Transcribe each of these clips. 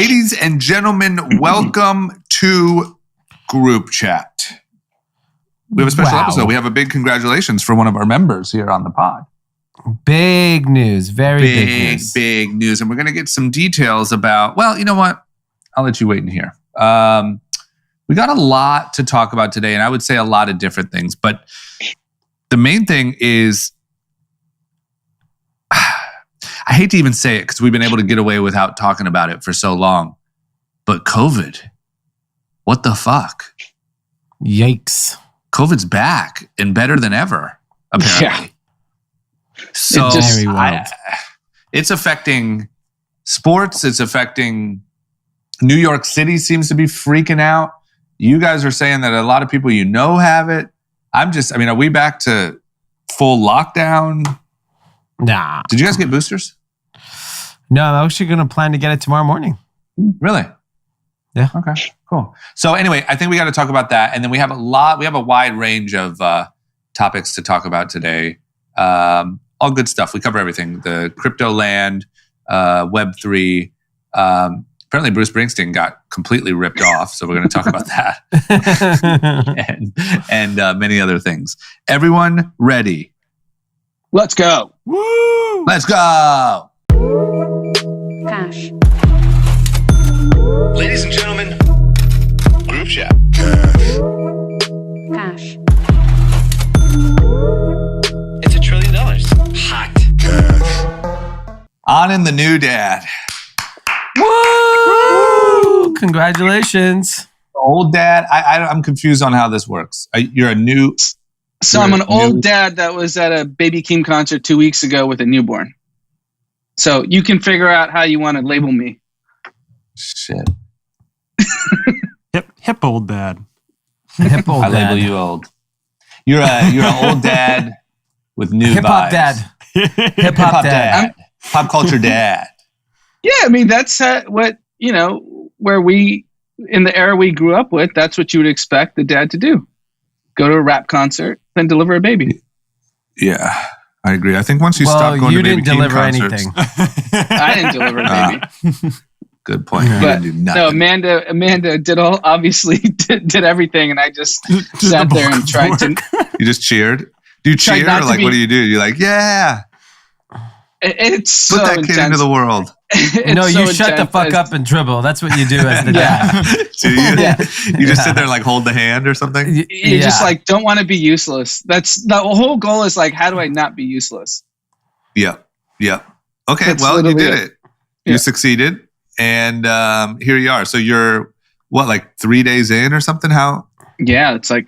Ladies and gentlemen, welcome to Group Chat. We have a special episode. We have a big congratulations for one of our members here on the pod. Big news. Very big news. Big news. And we're going to get some details about, well, you know what? I'll let you wait in here. We got a lot to talk about today, and I would say a lot of different things. But the main thing is, I hate to even say it because we've been able to get away without talking about it for so long. But COVID, what the fuck? Yikes. COVID's back and better than ever, apparently. Yeah. So It's it's affecting sports. It's affecting New York City seems to be freaking out. You guys are saying that a lot of people you know have it. Are we back to full lockdown? Nah. Did you guys get boosters? No, I'm actually going to plan to get it tomorrow morning. Really? Yeah. Okay, cool. So anyway, I think we got to talk about that. And then we have a wide range of topics to talk about today. All good stuff. We cover everything. The crypto land, Web3. Apparently Bruce Springsteen got completely ripped off. So we're going to talk about that. and many other things. Everyone ready? Let's go. Woo! Let's go. Cash. Ladies and gentlemen, Group Chat. Cash. It's $1 trillion. Hot. On in the new dad. Woo! Congratulations. Old dad. I'm confused on how this works. You're a new... So I'm an old dad that was at a Baby Keem concert 2 weeks ago with a newborn. So you can figure out how you want to label me. Shit. Hip old dad. Hip old I dad. label you old. You're an old dad with new Hip hop vibes. dad. Hip hop dad. Pop culture dad. Yeah, I mean, that's what, where we, in the era we grew up with, that's what you would expect the dad to do. Go to a rap concert, then deliver a baby. Yeah, I agree. I think once you stop going to Baby Keem concerts... I didn't deliver a baby. Good point. But, you didn't do nothing. no, Amanda did everything, and I just sat there and tried to... You just cheered? Do you cheer, or what do you do? You're like, yeah! It's Put so that kid intense. into the world. No, so you shut the fuck up and dribble. That's what you do as the dad. Do you? Yeah. You just sit there and hold the hand or something? You just don't want to be useless. That's the whole goal is how do I not be useless? Yeah. Okay, That's well, you did it. Yeah. You succeeded. And here you are. So you're, 3 days in or something? How? Yeah, it's I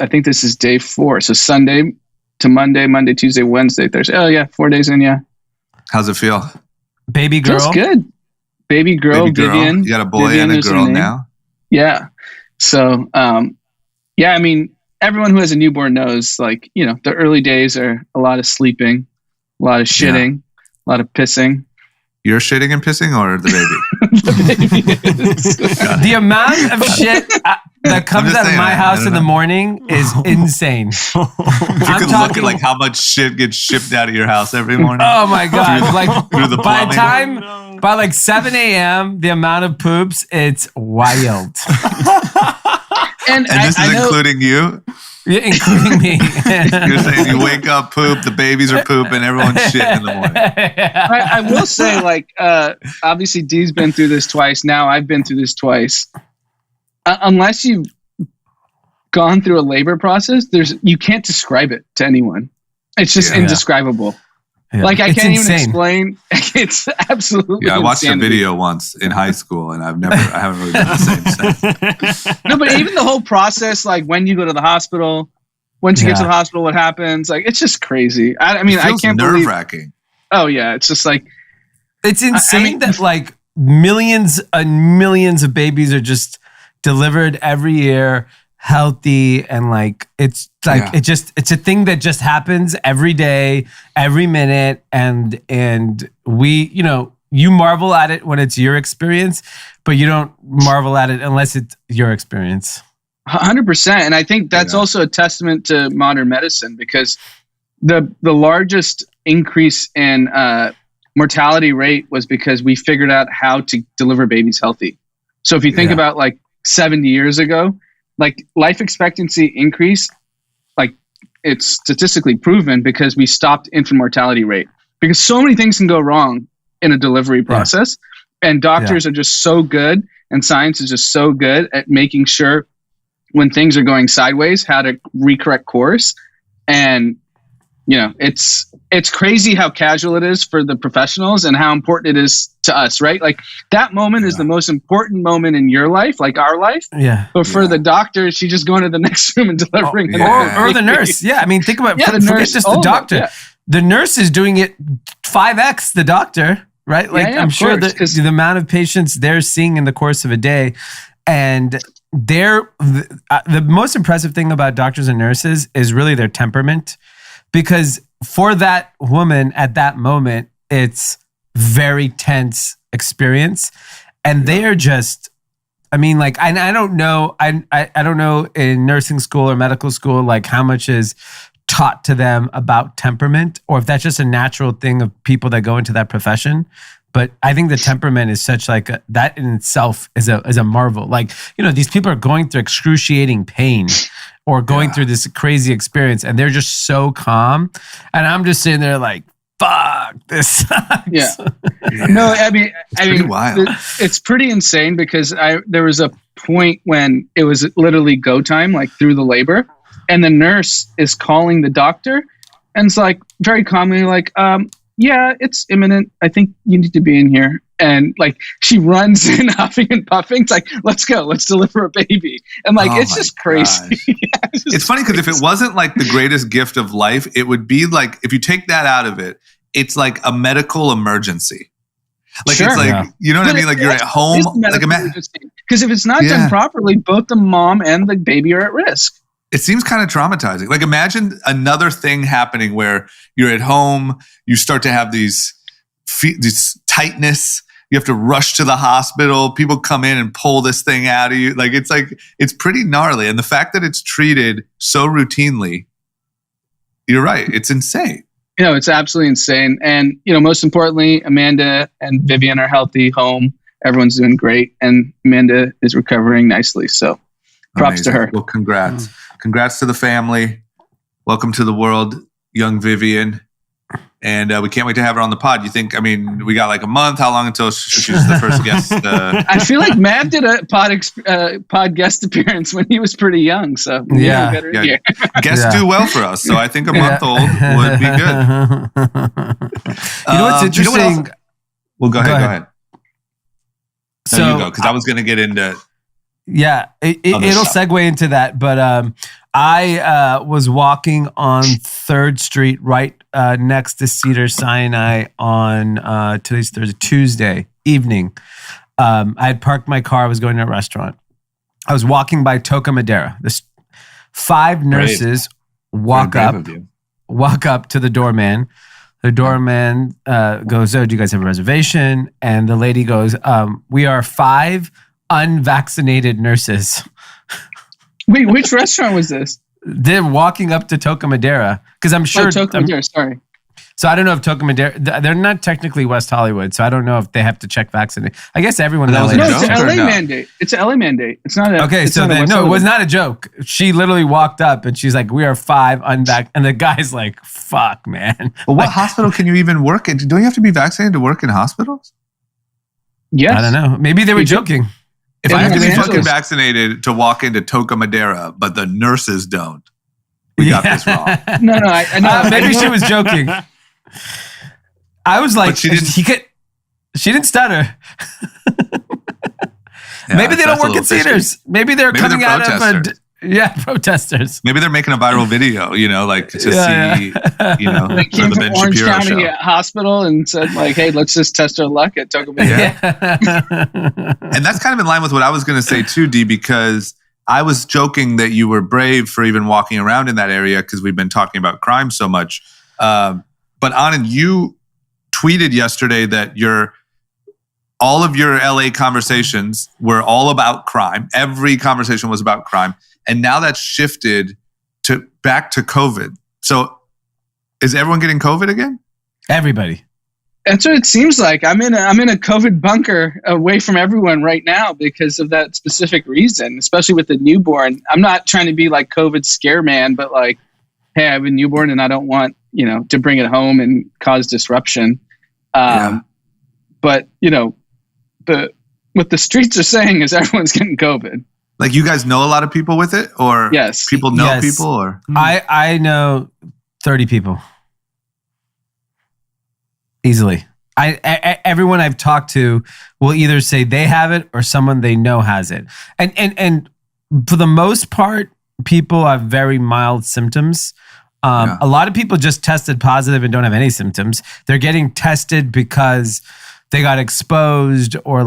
think this is day 4. So Sunday to Monday, Tuesday, Wednesday, Thursday. Oh, yeah, 4 days in, yeah. How's it feel? Baby girl. Feels good. Baby girl, Vivian. You got a boy Vivian and a is her girl name. now? Yeah. So, I mean, everyone who has a newborn knows, the early days are a lot of sleeping, a lot of shitting, a lot of pissing. You're shitting and pissing, or the baby? The baby is. The amount of shit that comes out of my house in the morning is insane. You can look at how much shit gets shipped out of your house every morning. Oh my god! through the plumbing. By 7 a.m., the amount of poops, it's wild. And this is including you? Yeah, including me. You're saying you wake up, poop, the babies are pooping, everyone's shitting in the morning. I will say, obviously Dee's been through this twice. Now I've been through this twice. Unless you've gone through a labor process, you can't describe it to anyone. It's just indescribable. Yeah. I it's can't insane. even explain. It's absolutely. Yeah, I watched insanity. a video once in high school, and I haven't really done the same since. No, but even the whole process, when you go to the hospital, once you get to the hospital, what happens? It's just crazy. I can't believe. Nerve-wracking. Oh yeah, it's just it's insane that millions and millions of babies are just delivered every year, healthy, and it's it's a thing that just happens every day, every minute, and we, you marvel at it when it's your experience, but you don't marvel at it unless it's your experience. 100%, and I think that's also a testament to modern medicine, because the largest increase in mortality rate was because we figured out how to deliver babies healthy. So if you think about like 70 years ago, like life expectancy increased, like it's statistically proven because we stopped infant mortality rate, because so many things can go wrong in a delivery process. And doctors are just so good, and science is just so good at making sure when things are going sideways, how to recorrect course. And it's crazy how casual it is for the professionals and how important it is to us, right? Like that moment is the most important moment in your life, like our life. Yeah. But for the doctor, she just going to the next room and delivering or the nurse. Yeah. I mean, think about forget just the doctor. Yeah. The nurse is doing it 5x the doctor, right? Like I'm sure the amount of patients they're seeing in the course of a day, and the most impressive thing about doctors and nurses is really their temperament. Because for that woman at that moment, it's very tense experience. And they are just, I mean, like, I don't know, I don't know in nursing school or medical school, like how much is taught to them about temperament, or if that's just a natural thing of people that go into that profession. But I think the temperament is such like that in itself is a marvel. Like, these people are going through excruciating pain or going through this crazy experience, and they're just so calm. And I'm just sitting there like, fuck, this sucks. Yeah. No, I mean, wild. It's pretty insane because there was a point when it was literally go time, like through the labor, and the nurse is calling the doctor, and it's like very calmly like, yeah, it's imminent. I think you need to be in here. And like she runs in huffing and puffing. It's like, let's go. Let's deliver a baby. And like, it's just crazy. It's funny because if it wasn't like the greatest gift of life, it would be like, if you take that out of it, it's like a medical emergency. Like, it's like, you know what I mean? Like you're at home. Like because if it's not done properly, both the mom and the baby are at risk. It seems kind of traumatizing. Like imagine another thing happening where you're at home, you start to have this tightness. You have to rush to the hospital. People come in and pull this thing out of you. It's pretty gnarly. And the fact that it's treated so routinely, you're right. It's insane. It's absolutely insane. And, most importantly, Amanda and Vivian are healthy, home. Everyone's doing great. And Amanda is recovering nicely. So props to her. Well, congrats. Congrats to the family. Welcome to the world, young Vivian. And we can't wait to have her on the pod. You think, we got like a month. How long until she's the first guest? I feel like Matt did a pod guest appearance when he was pretty young. So guests do well for us. So I think a month old would be good. What's interesting? Well, go ahead. So you go, because I was going to get into... Yeah, it'll segue into that. But I was walking on 3rd Street right next to Cedar Sinai on today's Thursday, Tuesday evening. I had parked my car. I was going to a restaurant. I was walking by Toca Madera. This 5 nurses walk up to the doorman. The doorman goes, "Oh, do you guys have a reservation?" And the lady goes, "We are 5 unvaccinated nurses." Wait, which restaurant was this? They're walking up to Toca Madera because I'm sure. Toca Madera, sorry. So I don't know if Toca Madera, they're not technically West Hollywood, so I don't know if they have to check vaccinate. I guess everyone in LA. No, it's an LA mandate. It's an LA mandate. It's not a. Okay, so then, no, it was not a joke. She literally walked up and she's like, "We are 5 unvaccinated," and the guy's like, "Fuck, man." Well, what hospital can you even work in? Don't you have to be vaccinated to work in hospitals? Yes. I don't know. Maybe they were joking. If I have to be fucking vaccinated to walk into Toca Madera, but the nurses don't, we got this wrong. No, I know. Maybe she was joking. I was like, she didn't stutter. Maybe they don't work at Cedars. Maybe they're coming out of protesters. Maybe they're making a viral video, to see, they came the to Orange County Hospital and said, like, "Hey, let's just test our luck at Toca Madera." And that's kind of in line with what I was going to say too, D, because I was joking that you were brave for even walking around in that area because we've been talking about crime so much. But Anand, you tweeted yesterday that all of your LA conversations were all about crime. Every conversation was about crime. And now that's shifted back to COVID. So is everyone getting COVID again? Everybody. That's what it seems like. I'm in a COVID bunker away from everyone right now because of that specific reason, especially with the newborn. I'm not trying to be like COVID scare man, but like, hey, I have a newborn and I don't want, to bring it home and cause disruption. But, what the streets are saying is everyone's getting COVID. Like, you guys know a lot of people with it, or yes, people know people, or I know 30 people. Easily. Everyone I've talked to will either say they have it or someone they know has it. And for the most part, people have very mild symptoms. A lot of people just tested positive and don't have any symptoms. They're getting tested because they got exposed, or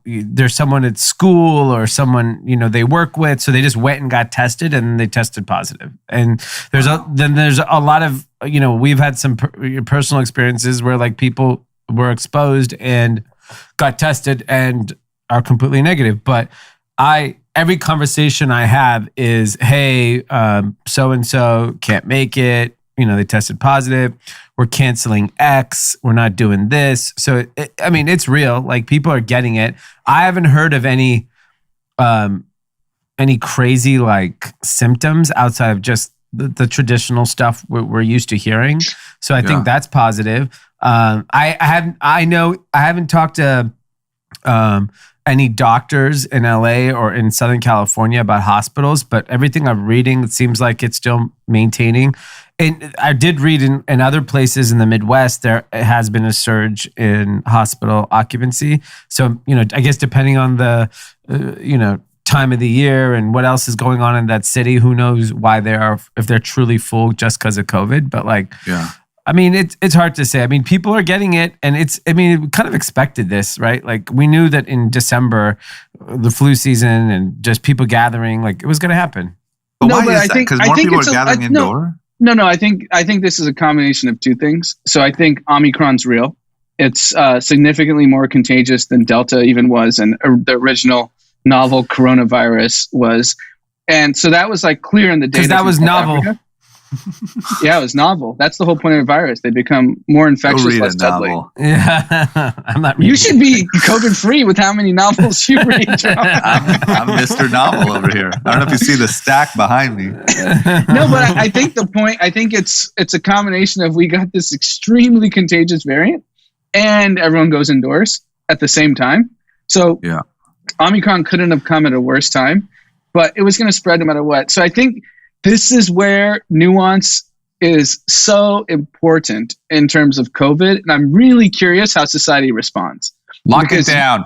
there's someone at school or someone, they work with. So they just went and got tested and they tested positive. And there's a lot of, we've had some personal experiences where like people were exposed and got tested and are completely negative. But every conversation I have is, hey, so-and-so can't make it. They tested positive. We're canceling X. We're not doing this. So, it's real. Like, people are getting it. I haven't heard of any crazy like symptoms outside of just the traditional stuff we're used to hearing. So I think that's positive. I haven't talked to any doctors in LA or in Southern California about hospitals, but everything I'm reading, it seems like it's still maintaining. And I did read in other places in the Midwest, there has been a surge in hospital occupancy. So, I guess depending on the, time of the year and what else is going on in that city, who knows why if they're truly full just because of COVID. But it's hard to say. People are getting it, and we kind of expected this, right? Like, we knew that in December, the flu season and just people gathering, like, it was going to happen. But why is that? Because more people are gathering indoor? No. I think this is a combination of two things. So I think Omicron's real. It's significantly more contagious than Delta even was, and the original novel coronavirus was. And so that was like clear in the data. Because that was novel. Africa. Yeah, it was novel. That's the whole point of a virus. They become more infectious, less deadly. Yeah, I'm not. You should be COVID free with how many novels you read. I'm Mr. Novel over here. I don't know if you see the stack behind me. No, but I think the point. I think it's a combination of we got this extremely contagious variant, and everyone goes indoors at the same time. So Omicron couldn't have come at a worse time, but it was going to spread no matter what. So I think this is where nuance is so important in terms of COVID. And I'm really curious how society responds. Lock it down.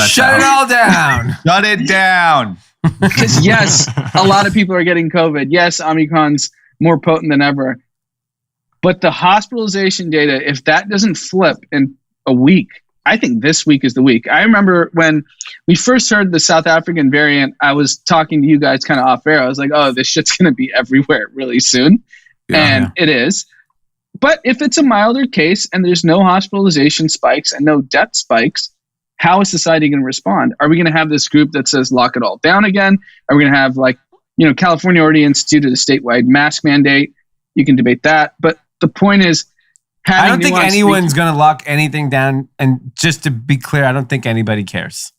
Shut it all down. Shut it down. Because yes, a lot of people are getting COVID. Yes, Omicron's more potent than ever. But the hospitalization data, if that doesn't flip in a week, I think this week is the week. I remember when we first heard the South African variant, I was talking to you guys kind of off air. I was like, oh, this shit's going to be everywhere really soon. It is. But if it's a milder case and there's no hospitalization spikes and no death spikes, how is society going to respond? Are we going to have this group that says lock it all down again? Are we going to have California already instituted a statewide mask mandate? You can debate that. But the point is, I don't think anyone's going to lock anything down. And just to be clear, I don't think anybody cares.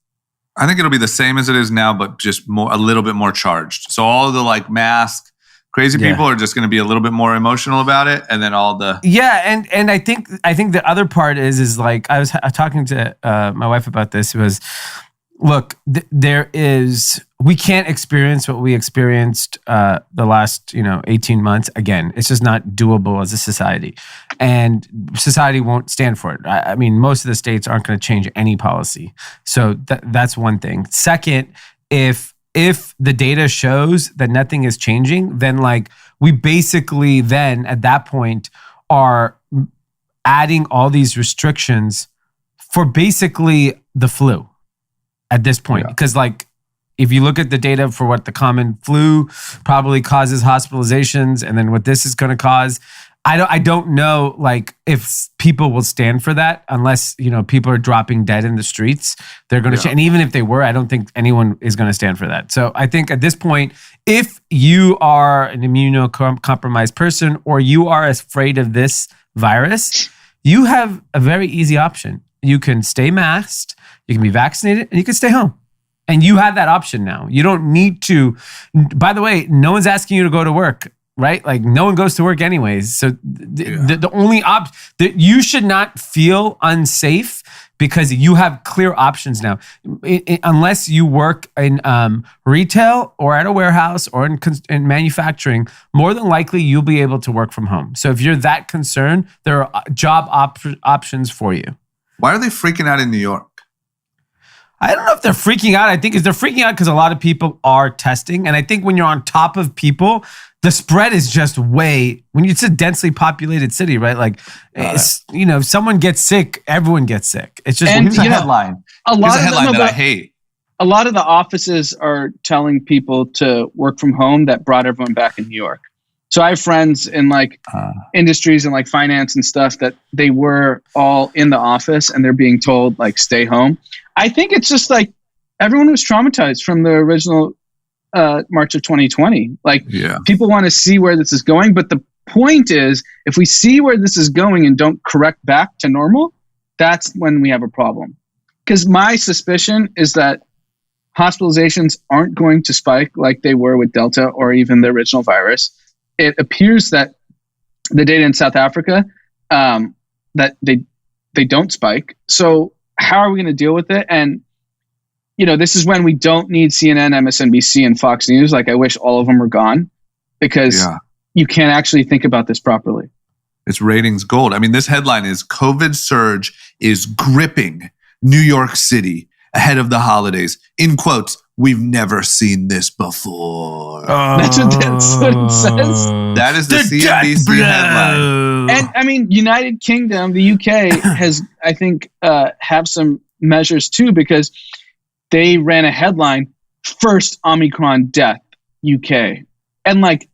I think it'll be the same as it is now, but just a little bit more charged. So all the mask crazy people are just going to be a little bit more emotional about it, and then all the and I think the other part is I was talking to my wife about this. It was, look, we can't experience what we experienced the last 18 months again. It's just not doable as a society, and society won't stand for it. I mean, most of the states aren't going to change any policy, so that's one thing. Second, if the data shows that nothing is changing, then we basically then at that point are adding all these restrictions for basically the flu at this point, because if you look at the data for what the common flu probably causes hospitalizations, and then what this is going to cause, I don't know if people will stand for that unless people are dropping dead in the streets. They're going to and even if they were, I don't think anyone is going to stand for that. So I think at this point, if you are an immunocompromised person or you are afraid of this virus, you have a very easy option. You can stay masked, you can be vaccinated, and you can stay home. And you have that option now. You don't need to. By the way, no one's asking you to go to work, right? Like no one goes to work anyways. So the only option that you should not feel unsafe because you have clear options now. Unless you work in retail or at a warehouse or in manufacturing, more than likely you'll be able to work from home. So if you're that concerned, there are job options for you. Why are they freaking out in New York? I don't know if they're freaking out. I think they're freaking out because a lot of people are testing. And I think when you're on top of people, the spread is just when it's a densely populated city, right? Like, if someone gets sick, everyone gets sick. It's just here's a headline. Here's a headline that I hate. A lot of the offices are telling people to work from home that brought everyone back in New York. So I have friends in like industries and like finance and stuff that they were all in the office and they're being told like stay home. I think it's just like everyone was traumatized from the original March of 2020. Like people want to see where this is going. But the point is, if we see where this is going and don't correct back to normal, that's when we have a problem. Because my suspicion is that hospitalizations aren't going to spike like they were with Delta or even the original virus. It appears that the data in South Africa, that they don't spike. So how are we going to deal with it? And, this is when we don't need CNN, MSNBC, and Fox News. Like, I wish all of them were gone because you can't actually think about this properly. It's ratings gold. I mean, this headline is COVID surge is gripping New York City ahead of the holidays. In quotes, we've never seen this before. That's what it says. That is the CNBC headline. And I mean, United Kingdom, the UK has, I think, have some measures too, because they ran a headline, first Omicron death, UK. And like,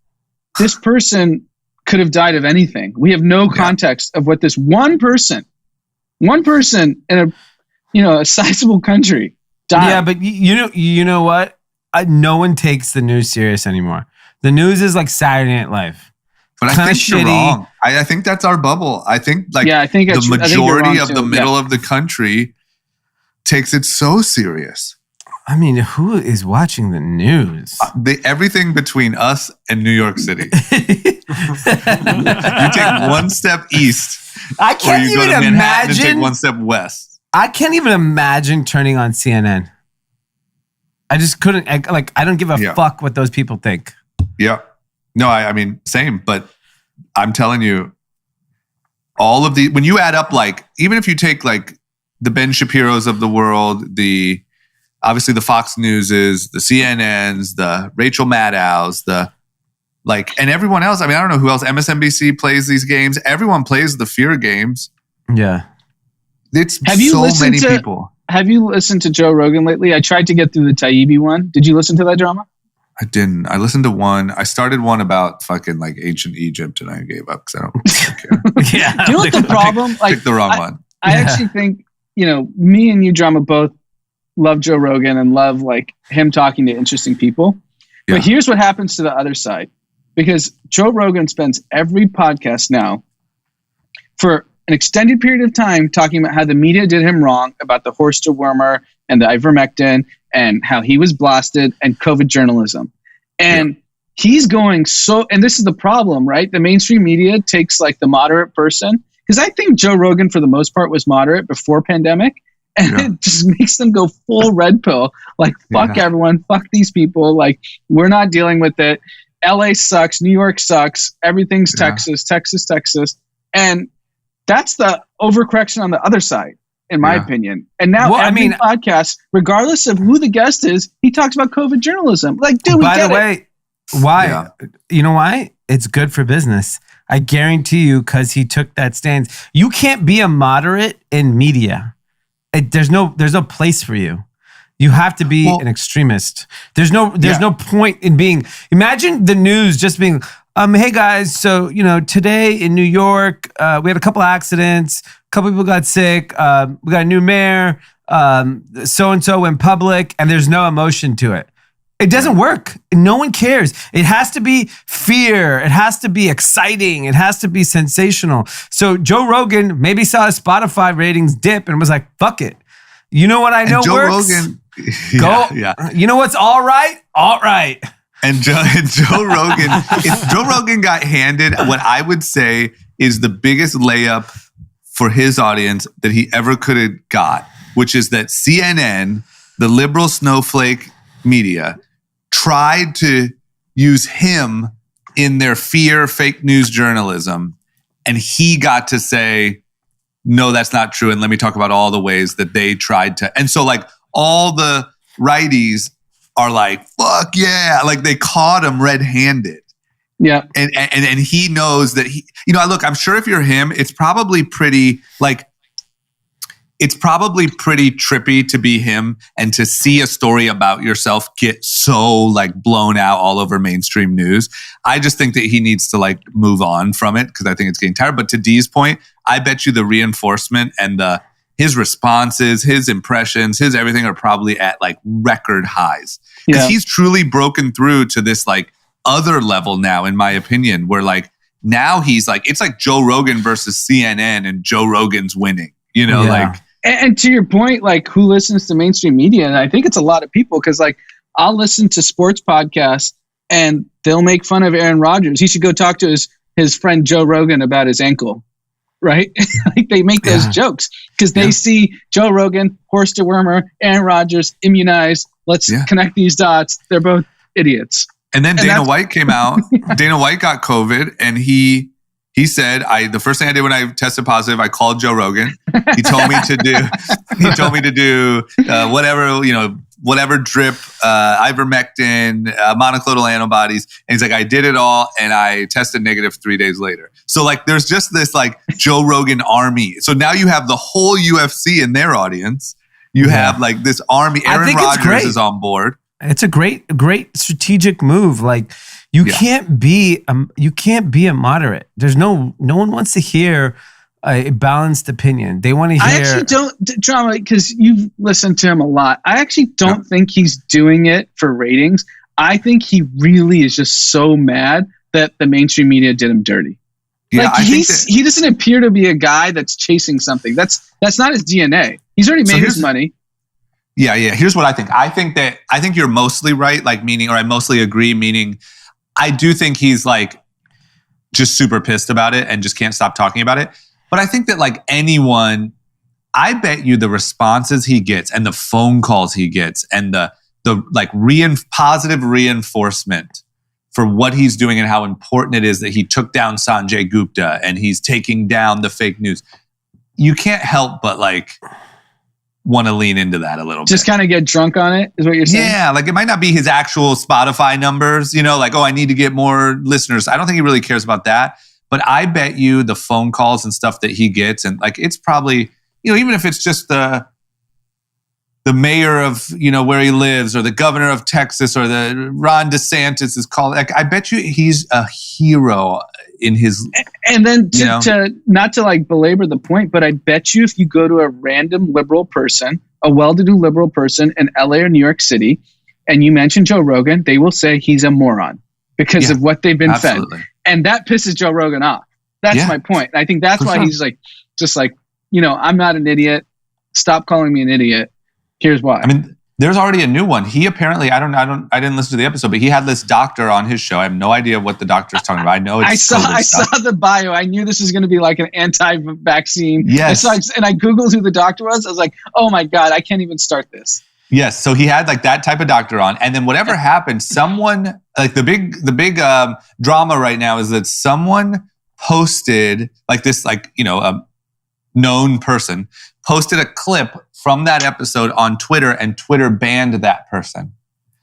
this person could have died of anything. We have no context of what this one person in a sizable country died. Yeah, but you know what? No one takes the news serious anymore. The news is like Saturday Night Live. But I think you're wrong. I think that's our bubble. I think the majority of the middle of the country takes it so serious. I mean, who is watching the news? Everything between us and New York City. You take one step east, I can't or you even go to Manhattan imagine. and take one step west. I can't even imagine turning on CNN. I just couldn't. I don't give a fuck what those people think. Yeah. No, I mean, same. But I'm telling you, all of when you add up, like, even if you take like the Ben Shapiro's of the world, obviously the Fox Newses, the CNNs, the Rachel Maddow's, and everyone else. I mean, I don't know who else. MSNBC plays these games. Everyone plays the fear games. Yeah. It's so many people. Have you listened to Joe Rogan lately? I tried to get through the Taibbi one. Did you listen to that drama? I didn't. I listened to one. I started one about fucking like ancient Egypt, and I gave up because I don't care. Yeah. Do you know what the problem? Picked the wrong one. I actually think, me and you, Drama, both love Joe Rogan and love like him talking to interesting people. Yeah. But here's what happens to the other side. Because Joe Rogan spends every podcast now for an extended period of time talking about how the media did him wrong about the horse dewormer and the ivermectin and how he was blasted and COVID journalism. And he's going and this is the problem, right? The mainstream media takes like the moderate person, because I think Joe Rogan for the most part was moderate before pandemic, and it just makes them go full red pill. Like, fuck everyone, fuck these people. Like, we're not dealing with it. LA sucks. New York sucks. Everything's Texas. And that's the overcorrection on the other side, in my opinion. And now every podcast, regardless of who the guest is, he talks about COVID journalism. Like, dude, by the way, why? Yeah. You know why? It's good for business. I guarantee you, because he took that stance. You can't be a moderate in media. There's no place for you. You have to be an extremist. There's no point in being. Imagine the news just being, hey guys, so today in New York, we had a couple accidents, a couple people got sick, we got a new mayor, so and so went public, and there's no emotion to it. It doesn't work. No one cares. It has to be fear. It has to be exciting. It has to be sensational. So Joe Rogan maybe saw his Spotify ratings dip and was like, fuck it. You know what I know Joe works? Rogan, Go. You know what's all right? All right. And Joe Rogan, if Joe Rogan got handed what I would say is the biggest layup for his audience that he ever could have got, which is that CNN, the liberal snowflake media, tried to use him in their fake news journalism. And he got to say, no, that's not true. And let me talk about all the ways that they tried to. And so like all the righties are like, fuck yeah. Like they caught him red-handed. Yeah. And he knows that look, I'm sure if you're him, it's probably pretty trippy to be him and to see a story about yourself get so like blown out all over mainstream news. I just think that he needs to like move on from it because I think it's getting tired. But to Dee's point, I bet you the reinforcement and his responses, his impressions, his everything are probably at like record highs. Because he's truly broken through to this like other level now, in my opinion, where like now he's like, it's like Joe Rogan versus CNN and Joe Rogan's winning, like. And to your point, like who listens to mainstream media? And I think it's a lot of people because like I'll listen to sports podcasts and they'll make fun of Aaron Rodgers. He should go talk to his friend Joe Rogan about his ankle, right? Like they make those jokes because they see Joe Rogan, horse dewormer, Aaron Rodgers, immunized. Let's connect these dots. They're both idiots. And then Dana White came out. Dana White got COVID and he said, the first thing I did when I tested positive, I called Joe Rogan. He told me to do whatever drip, ivermectin, monoclonal antibodies. And he's like, I did it all and I tested negative 3 days later. So like, there's just this like Joe Rogan army. So now you have the whole UFC in their audience. You have like this army. Aaron Rodgers is on board. It's a great strategic move. Like you can't be a moderate. There's no one wants to hear a balanced opinion. They want to hear. I actually don't, Drama, because you've listened to him a lot. I actually don't think he's doing it for ratings. I think he really is just so mad that the mainstream media did him dirty. Yeah, like he doesn't appear to be a guy that's chasing something. That's not his DNA. He's already made his money. Yeah. Here's what I think. I think you're mostly right, like meaning, or I mostly agree, meaning I do think he's like just super pissed about it and just can't stop talking about it. But I think that like anyone, I bet you the responses he gets and the phone calls he gets and the like positive reinforcement for what he's doing and how important it is that he took down Sanjay Gupta and he's taking down the fake news. You can't help but like want to lean into that a little bit. Just kind of get drunk on it, is what you're saying? Yeah, like it might not be his actual Spotify numbers, like, I need to get more listeners. I don't think he really cares about that. But I bet you the phone calls and stuff that he gets, and like it's probably, even if it's just the mayor of, where he lives, or the governor of Texas, or the Ron DeSantis is called. Like, I bet you he's a hero in his. And then to not to like belabor the point, but I bet you if you go to a random liberal person, a well-to-do liberal person in LA or New York City, and you mention Joe Rogan, they will say he's a moron because of what they've been fed. And that pisses Joe Rogan off. That's my point. I think that's why he's like, just like, I'm not an idiot. Stop calling me an idiot. Here's why. I mean, there's already a new one. He apparently, I didn't listen to the episode, but he had this doctor on his show. I have no idea what the doctor's talking about. I know it's I saw the bio. I knew this was going to be like an anti-vaccine. Yes. And I Googled who the doctor was. I was like, oh my God, I can't even start this. Yes. So he had like that type of doctor on. And then whatever happened, someone, like the big drama right now is that someone posted like this, like, a known person posted a clip from that episode on Twitter, and Twitter banned that person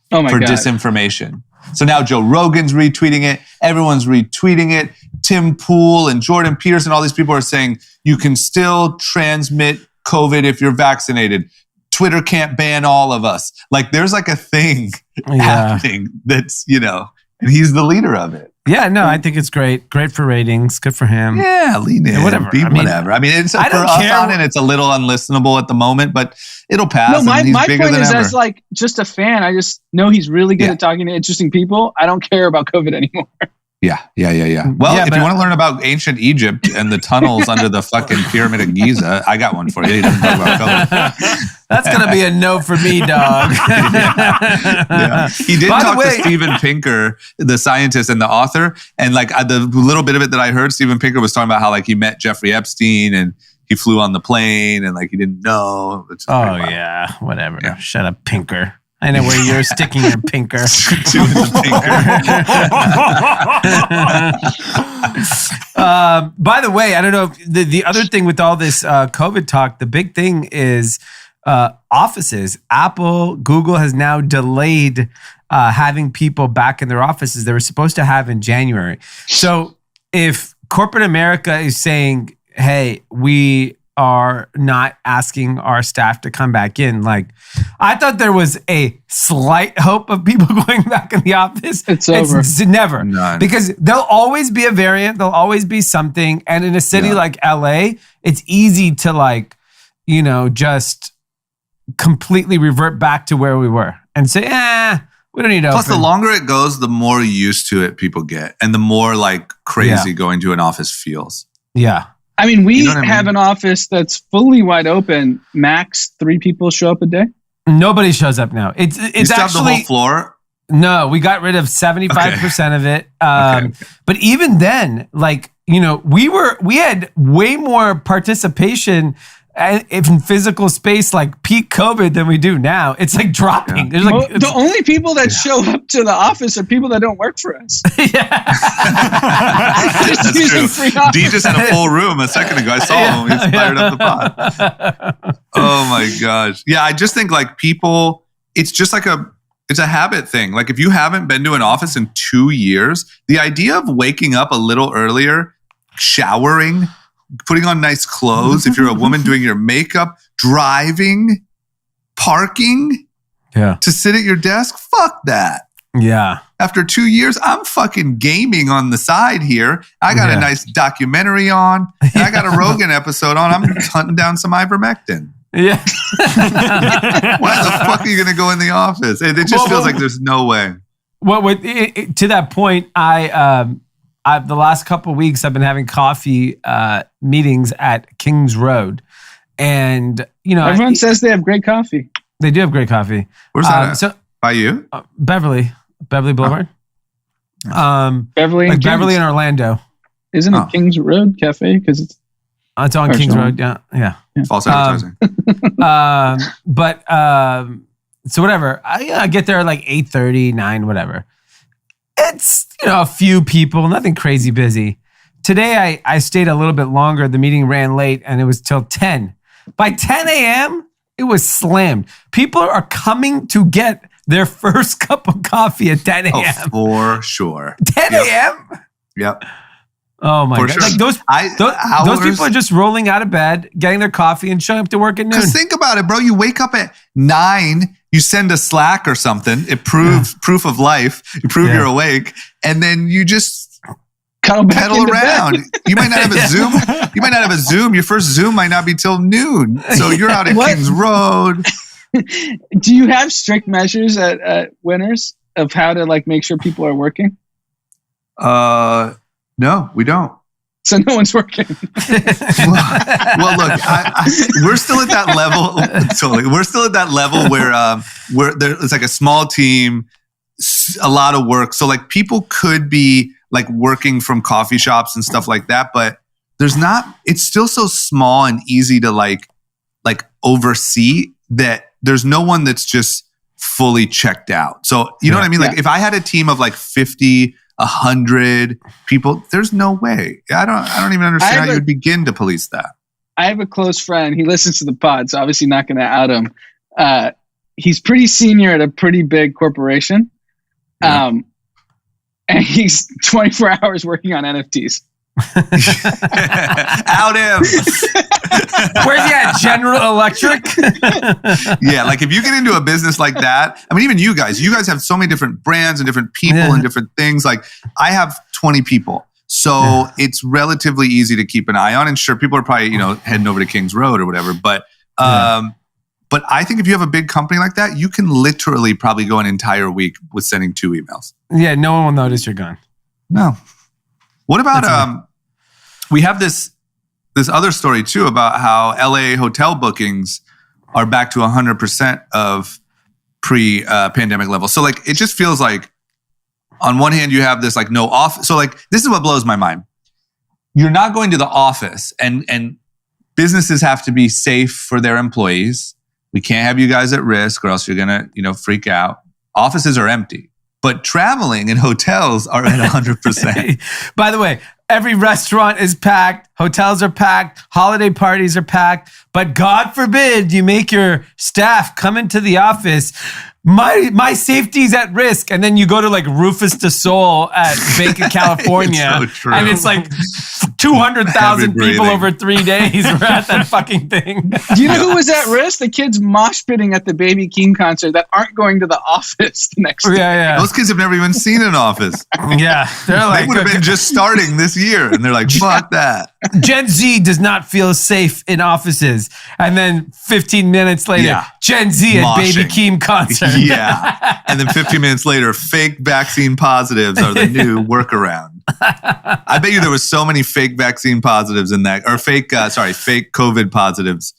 for disinformation. So now Joe Rogan's retweeting it. Everyone's retweeting it. Tim Pool and Jordan Peterson, all these people are saying you can still transmit COVID if you're vaccinated. Twitter can't ban all of us. Like there's like a thing happening that's, and he's the leader of it. Yeah, no, I think it's great. Great for ratings. Good for him. Yeah, lean in. Whatever. Whatever. I mean, it's I for don't us care. on it, it's a little unlistenable at the moment, but it'll pass. No, my he's point bigger than is, ever. as like just a fan, I just know he's really good at talking to interesting people. I don't care about COVID anymore. Yeah. Well, Yeah, if you want to learn about ancient Egypt and the tunnels under the fucking Pyramid of Giza, I got one for you. He doesn't talk about COVID. That's going to be a no for me, dog. Yeah. He did talk to Steven Pinker, the scientist and the author. And like the little bit of it that I heard, Steven Pinker was talking about how like he met Jeffrey Epstein and he flew on the plane and like he didn't know. Oh, yeah. Whatever. Yeah. Shut up, Pinker. I know where you're sticking your pinker. By the way, I don't know. The other thing with all this COVID talk, the big thing is offices. Apple, Google has now delayed having people back in their offices. They were supposed to have in January. So if corporate America is saying, hey, we are not asking our staff to come back in. Like, I thought there was a slight hope of people going back in the office. It's over. It's never. None. Because there'll always be a variant. There'll always be something. And in a city like LA, it's easy to like, just completely revert back to where we were and say, we don't need to Plus, open. the longer it goes, the more used to it people get. And the more like crazy going to an office feels. Yeah. I mean, we what I mean? have an office that's fully wide open. Max 3 people show up a day. Nobody shows up now. It's You still have the whole floor? No, we got rid of 75% of it. But even then, like, we had way more participation in physical space, like peak COVID, than we do now. It's like dropping. There's like The only people that show up to the office are people that don't work for us. Just That's using true. free office. D just had a full room a second ago. I saw him. He's fired up the pot. Oh my gosh. Yeah, I just think like people, it's just like it's a habit thing. Like if you haven't been to an office in 2 years, the idea of waking up a little earlier, showering, putting on nice clothes, if you're a woman doing your makeup, driving, parking to sit at your desk, fuck that. Yeah. After 2 years, I'm fucking gaming on the side here. I got a nice documentary on, and I got a Rogan episode on. I'm hunting down some ivermectin. Yeah. Why the fuck are you going to go in the office? It just feels like there's no way. Well, to that point, the last couple of weeks, I've been having coffee meetings at Kings Road. And, everyone says they have great coffee. They do have great coffee. Where's that at? So, by you? Beverly Boulevard. Beverly like and Beverly Kings. in Orlando. Isn't it Kings Road Cafe? Because it's on Kings Road. Yeah. False advertising. So whatever. I get there at like 8:30, 9, whatever. It's, a few people, nothing crazy busy. Today, I stayed a little bit longer. The meeting ran late and it was till 10. By 10 a.m., it was slammed. People are coming to get their first cup of coffee at 10 a.m. Oh, for sure. 10 a.m.? Yep. Oh my God. Sure. Like those people are just rolling out of bed, getting their coffee and showing up to work at noon. Because think about it, bro. You wake up at 9, you send a Slack or something. It proves proof of life. You prove you're awake. And then you just pedal around. You might not have a Zoom. You might not have a Zoom. Your first Zoom might not be till noon. So you're out at Kings Road. Do you have strict measures at Winners of how to like make sure people are working? No, we don't. So no one's working. Well, look, we're still at that level. Totally, we're still at that level where it's like a small team, a lot of work. So like people could be like working from coffee shops and stuff like that, but there's not. It's still so small and easy to like oversee that there's no one that's just fully checked out. So you know what I mean? Like if I had a team of like 50. 100 people, there's no way. I don't even understand how you would begin to police that. I have a close friend. He listens to the pod, so obviously not going to out him. He's pretty senior at a pretty big corporation. And he's 24 hours working on NFTs. Out him. Where's he at? General Electric? Yeah, like if you get into a business like that, I mean, even you guys have so many different brands and different people and different things. Like I have 20 people. So it's relatively easy to keep an eye on. And sure, people are probably, heading over to Kings Road or whatever. But I think if you have a big company like that, you can literally probably go an entire week with sending 2 emails. Yeah, no one will notice you're gone. No. What about, we have this other story too about how LA hotel bookings are back to 100% of pre-pandemic levels. So like, it just feels like on one hand, you have this like no office. So like, this is what blows my mind. You're not going to the office and businesses have to be safe for their employees. We can't have you guys at risk or else you're going to, freak out. Offices are empty, but traveling and hotels are at 100%. By the way, every restaurant is packed. Hotels are packed. Holiday parties are packed. But God forbid you make your staff come into the office. My safety's at risk. And then you go to like Rufus de Sol at Baker, California. It's so true. And it's like 200,000 people over 3 days were at that fucking thing. Do you know who was at risk? The kids mosh pitting at the Baby Keem concert that aren't going to the office the next day. Yeah. Those kids have never even seen an office. Yeah. They're like, they would have been just starting this year. And they're like, fuck that. Gen Z does not feel safe in offices. And then 15 minutes later, Gen Z at Baby Keem concert. Yeah. And then 15 minutes later, fake vaccine positives are the new workaround. I bet you there was so many fake vaccine positives in that, or fake COVID positives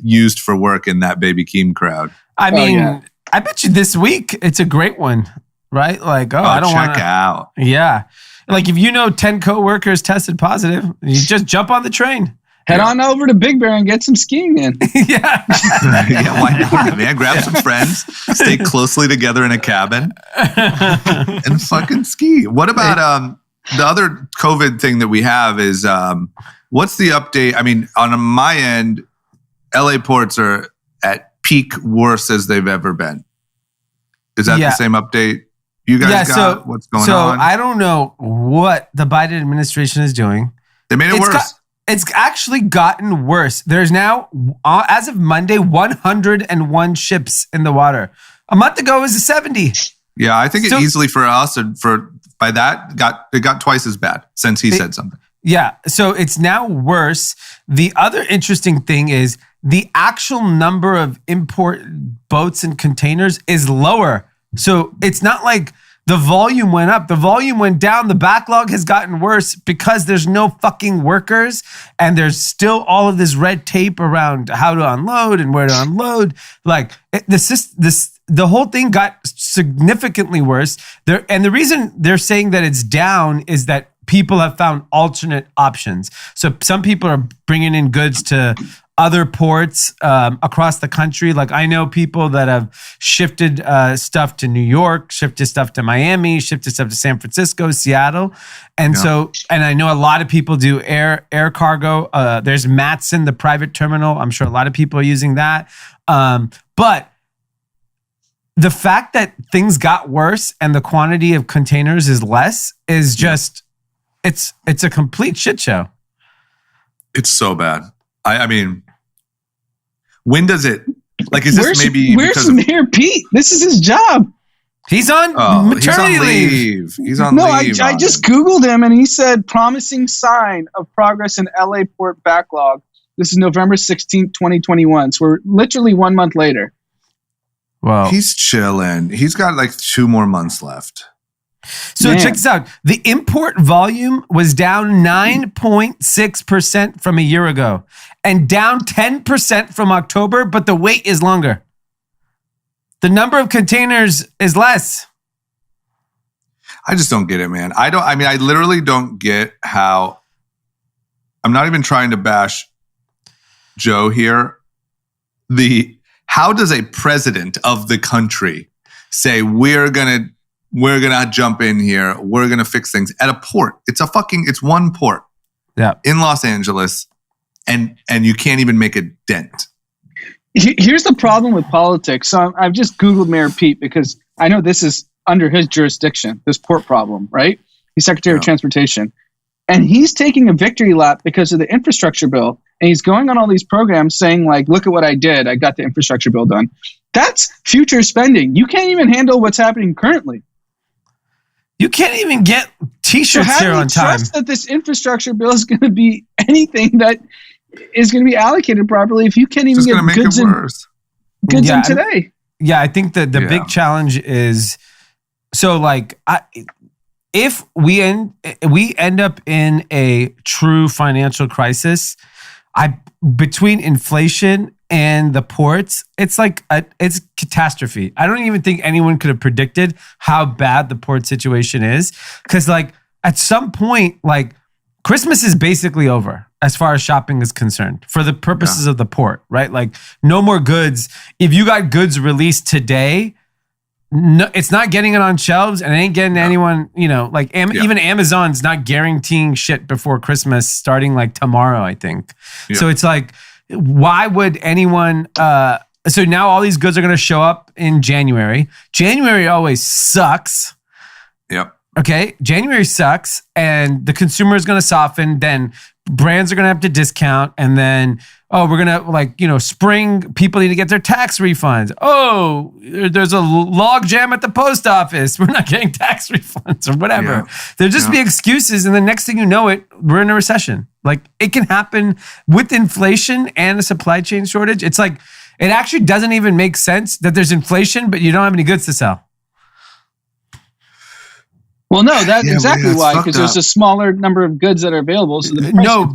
used for work in that Baby Keem crowd. I mean, I bet you this week it's a great one, right? Like, I don't want to check out. Yeah. Like if 10 coworkers tested positive, you just jump on the train. Head on over to Big Bear and get some skiing in. Yeah, why not, man? Grab some friends, stay closely together in a cabin, and fucking ski. What about the other COVID thing that we have is what's the update? I mean, on my end, LA ports are at peak worse as they've ever been. Is that the same update you guys got? What's going on? So I don't know what the Biden administration is doing. They made it worse. It's actually gotten worse. There's now, as of Monday, 101 ships in the water. A month ago, it was 70. Yeah, I think it easily for us and by that it got twice as bad since he said something. Yeah, so it's now worse. The other interesting thing is the actual number of import boats and containers is lower. So it's not like the volume went up. The volume went down. The backlog has gotten worse because there's no fucking workers and there's still all of this red tape around how to unload and where to unload. Like the whole thing got significantly worse. And the reason they're saying that it's down is that people have found alternate options. So some people are bringing in goods to other ports across the country. Like I know people that have shifted stuff to New York, shifted stuff to Miami, shifted stuff to San Francisco, Seattle. And so I know a lot of people do air cargo. There's Matson, the private terminal. I'm sure a lot of people are using that. But the fact that things got worse and the quantity of containers is less is just, it's a complete shit show. It's so bad. I mean, when does it, like, is this where's Mayor Pete? This is his job. He's on maternity leave. He's on leave. I just Googled him and he said, promising sign of progress in LA port backlog. This is November 16th, 2021. So we're literally 1 month later. Wow. He's chilling. He's got like 2 more months left. So check this out. The import volume was down 9.6% from a year ago and down 10% from October, but the wait is longer. The number of containers is less. I just don't get it, man. I literally don't get how, I'm not even trying to bash Joe here. How does a president of the country say we're gonna jump in here, we're gonna fix things at a port? It's one port, in Los Angeles, and you can't even make a dent. Here's the problem with politics. So I've just Googled Mayor Pete because I know this is under his jurisdiction, this port problem, right? He's Secretary of Transportation. And he's taking a victory lap because of the infrastructure bill and he's going on all these programs saying like, look at what I did. I got the infrastructure bill done. That's future spending. You can't even handle what's happening currently. You can't even get T-shirts here on time. Trust that this infrastructure bill is going to be anything that is going to be allocated properly if you can't even get goods in today. I think that the big challenge is, so like, if we end up in a true financial crisis, between inflation and the ports, it's like it's catastrophe. I don't even think anyone could have predicted how bad the port situation is, because like at some point, like Christmas is basically over as far as shopping is concerned for the purposes of the port, right? Like no more goods. If you got goods released today, no, it's not getting it on shelves, and it ain't getting anyone, you know, like even Amazon's not guaranteeing shit before Christmas starting like tomorrow, I think. Yeah. So it's like, why would anyone, so now all these goods are going to show up in January. January always sucks. Yep. Okay. January sucks, and the consumer is going to soften. Then brands are going to have to discount, and then, we're going to like, you know, spring, people need to get their tax refunds. Oh, there's a log jam at the post office. We're not getting tax refunds or whatever. Yeah. There'll just be excuses. And the next thing you know it, we're in a recession. Like it can happen with inflation and a supply chain shortage. It's like, it actually doesn't even make sense that there's inflation, but you don't have any goods to sell. Well, no, that's exactly why, because there's a smaller number of goods that are available. So the price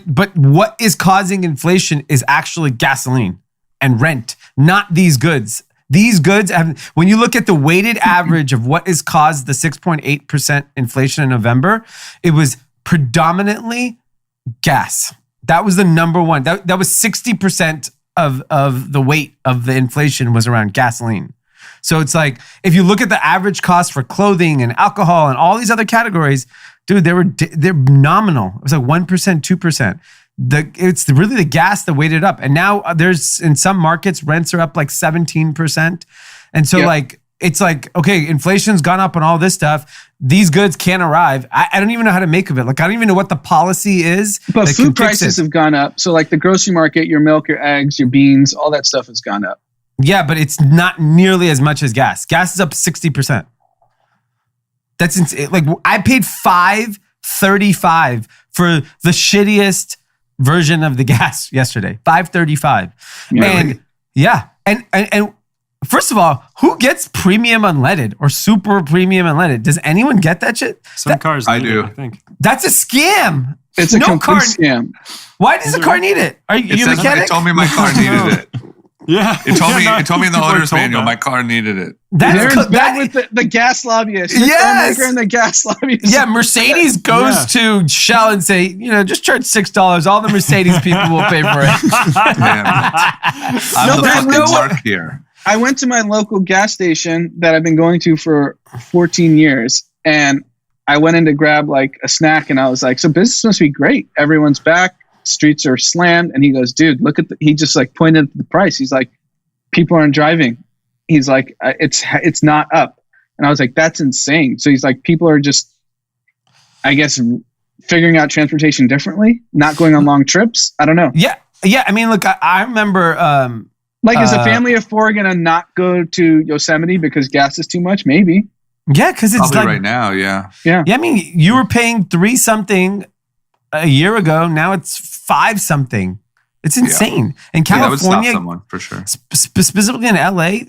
but what is causing inflation is actually gasoline and rent, not these goods. These goods when you look at the weighted average of what has caused the 6.8% inflation in November, it was predominantly gas. That was the number one. That was 60% of the weight of the inflation was around gasoline. So it's like, if you look at the average cost for clothing and alcohol and all these other categories, dude, they're nominal. It was like 1%, 2%. It's really the gas that weighted up. And now there's, in some markets, rents are up like 17%. And so like, it's like, okay, inflation's gone up on all this stuff. These goods can't arrive. I don't even know how to make of it. Like, I don't even know what the policy is. But food prices have gone up. So like the grocery market, your milk, your eggs, your beans, all that stuff has gone up. Yeah, but it's not nearly as much as gas. Gas is up 60%. That's insane. Like I paid $5.35 for the shittiest version of the gas yesterday. $5.35. And and first of all, who gets premium unleaded or super premium unleaded? Does anyone get that shit? Some cars need it, I think. That's a scam. It's a complete scam. Why does the car need it? Are you a mechanic? It told me my car needed it. Yeah, it told me in the owner's manual my car needed it. That's with the gas lobbyist. Yes, and the gas lobbyist. Yeah, Mercedes goes to Shell and say, you know, just charge $6. All the Mercedes people will pay for it. I'm the fucking mark here. I went to my local gas station that I've been going to for 14 years, and I went in to grab like a snack, and I was like, so business must be great. Everyone's back. Streets are slammed. And he goes, dude, look at he just like pointed at the price. He's like, people aren't driving. He's like, it's not up. And I was like, that's insane. So he's like, people are just, I guess, figuring out transportation differently, not going on long trips. I don't know. Yeah. I mean, look, I remember, is a family of four going to not go to Yosemite because gas is too much? Maybe. Yeah. Cause it's probably like right now. Yeah. I mean, you were paying $3 something a year ago. Now it's $5 something. It's insane. In California, that would stop someone for sure. Specifically in LA,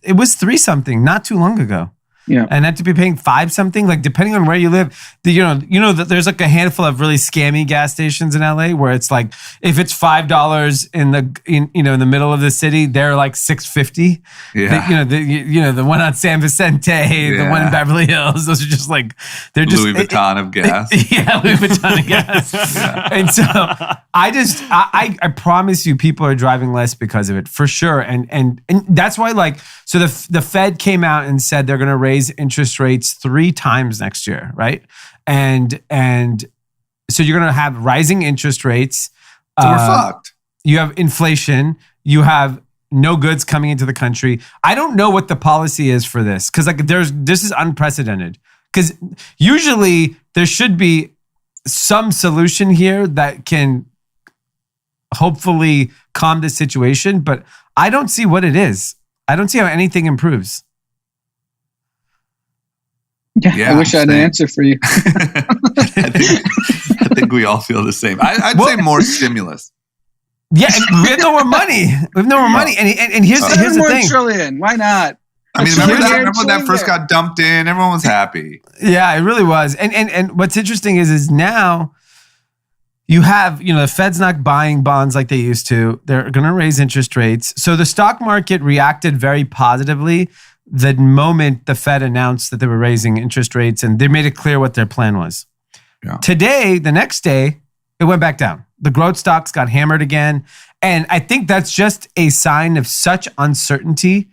it was $3 something not too long ago. Yeah, and had to be paying $5 something. Like depending on where you live, you know that there's like a handful of really scammy gas stations in LA where it's like if it's $5 in the middle of the city, they're like $6.50. Yeah, the one on San Vicente, the one in Beverly Hills. Those are just like they're just Louis Vuitton of gas. Louis Vuitton of gas. And so I promise you, people are driving less because of it for sure. And that's why so the Fed came out and said they're going to raise interest rates 3 times next year, right? And so you're going to have rising interest rates. So we're fucked. You have inflation. You have no goods coming into the country. I don't know what the policy is for this because this is unprecedented. Because usually there should be some solution here that can hopefully calm the situation, but I don't see what it is. I don't see how anything improves. Yeah, I wish I had an answer for you. I think we all feel the same. I'd say more stimulus. Yeah, and we have no more money. We have no more money. And here's the thing. $7 trillion. Why not? I mean, remember when that first got dumped in? Everyone was happy. Yeah, it really was. And what's interesting is now you have, the Fed's not buying bonds like they used to. They're going to raise interest rates. So the stock market reacted very positively the moment the Fed announced that they were raising interest rates, and they made it clear what their plan was. Yeah. Today, the next day, it went back down. The growth stocks got hammered again. And I think that's just a sign of such uncertainty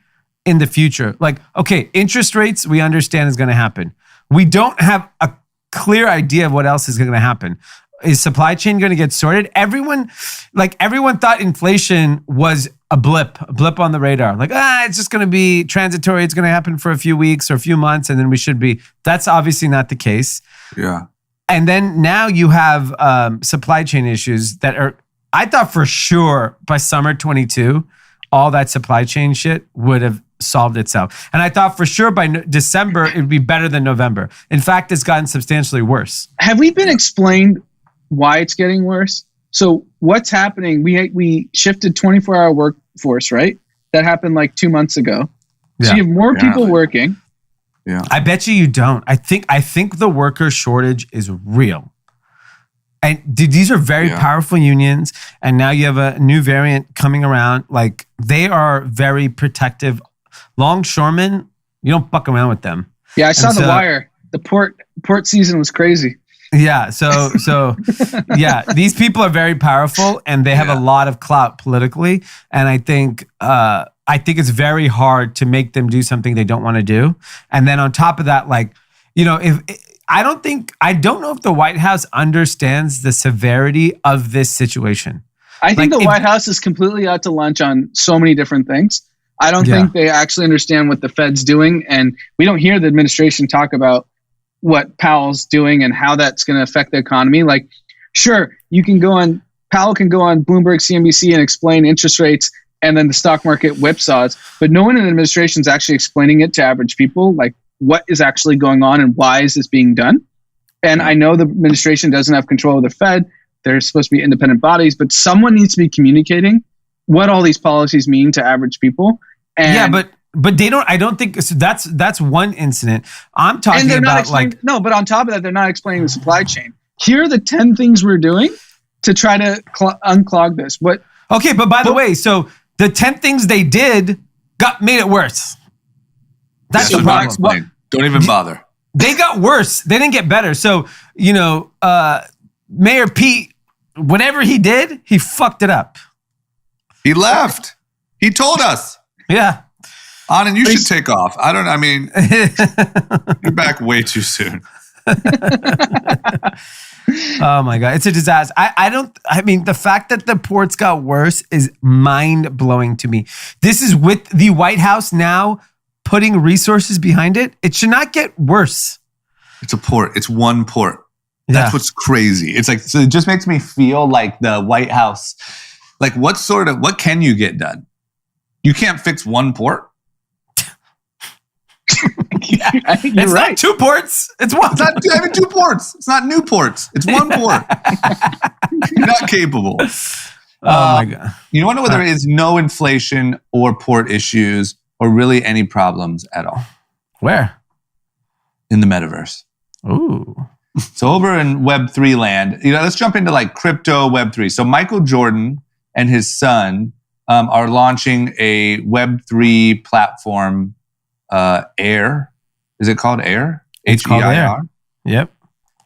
in the future. Like, okay, interest rates, we understand is going to happen. We don't have a clear idea of what else is going to happen. Is supply chain going to get sorted? Everyone thought inflation was a blip on the radar. Like, it's just going to be transitory. It's going to happen for a few weeks or a few months, and then we should be. That's obviously not the case. Yeah. And then now you have supply chain issues that are, I thought for sure by summer 22, all that supply chain shit would have solved itself. And I thought for sure by December, it would be better than November. In fact, it's gotten substantially worse. Have we been explained why it's getting worse? So what's happening? We shifted 24-hour workforce, right? That happened like 2 months ago. Yeah. So you have more people working. Yeah. I bet you don't. I think the worker shortage is real. And these are very powerful unions. And now you have a new variant coming around. Like, they are very protective. Longshoremen, you don't fuck around with them. Yeah, I saw The Wire. The port season was crazy. Yeah. So yeah, these people are very powerful and they have a lot of clout politically. And I think it's very hard to make them do something they don't want to do. And then on top of that, I don't know if the White House understands the severity of this situation. I think the White House is completely out to lunch on so many different things. I don't think they actually understand what the Fed's doing. And we don't hear the administration talk about what Powell's doing and how that's going to affect the economy. Like, sure, Powell can go on Bloomberg, CNBC and explain interest rates and then the stock market whipsaws, but no one in the administration is actually explaining it to average people, like what is actually going on and why is this being done. And I know the administration doesn't have control of the Fed. They're supposed to be independent bodies, but someone needs to be communicating what all these policies mean to average people. And but they don't. I don't think so. That's one incident. I'm talking about but on top of that, they're not explaining the supply chain. Here are the 10 things we're doing to try to unclog this. Okay, but by the way, so the 10 things they did made it worse. That's the problem. Don't even bother. They got worse. They didn't get better. So Mayor Pete, whatever he did, he fucked it up. He left. He told us. Yeah. Anand, you should take off. You're back way too soon. Oh my God. It's a disaster. The fact that the ports got worse is mind blowing to me. This is with the White House now putting resources behind it. It should not get worse. It's a port. It's one port. That's what's crazy. It's like, so it just makes me feel like the White House, like what can you get done? You can't fix one port. It's right. Not 2 ports. It's one. It's not having 2 ports. It's not new ports. It's one port. You're not capable. Oh my God. You want to know whether there is no inflation or port issues or really any problems at all? Where? In the metaverse. Ooh. So over in Web3 land, let's jump into like crypto Web3. So Michael Jordan and his son are launching a Web3 platform, Air. Is it called Air? It's called Air. Yep.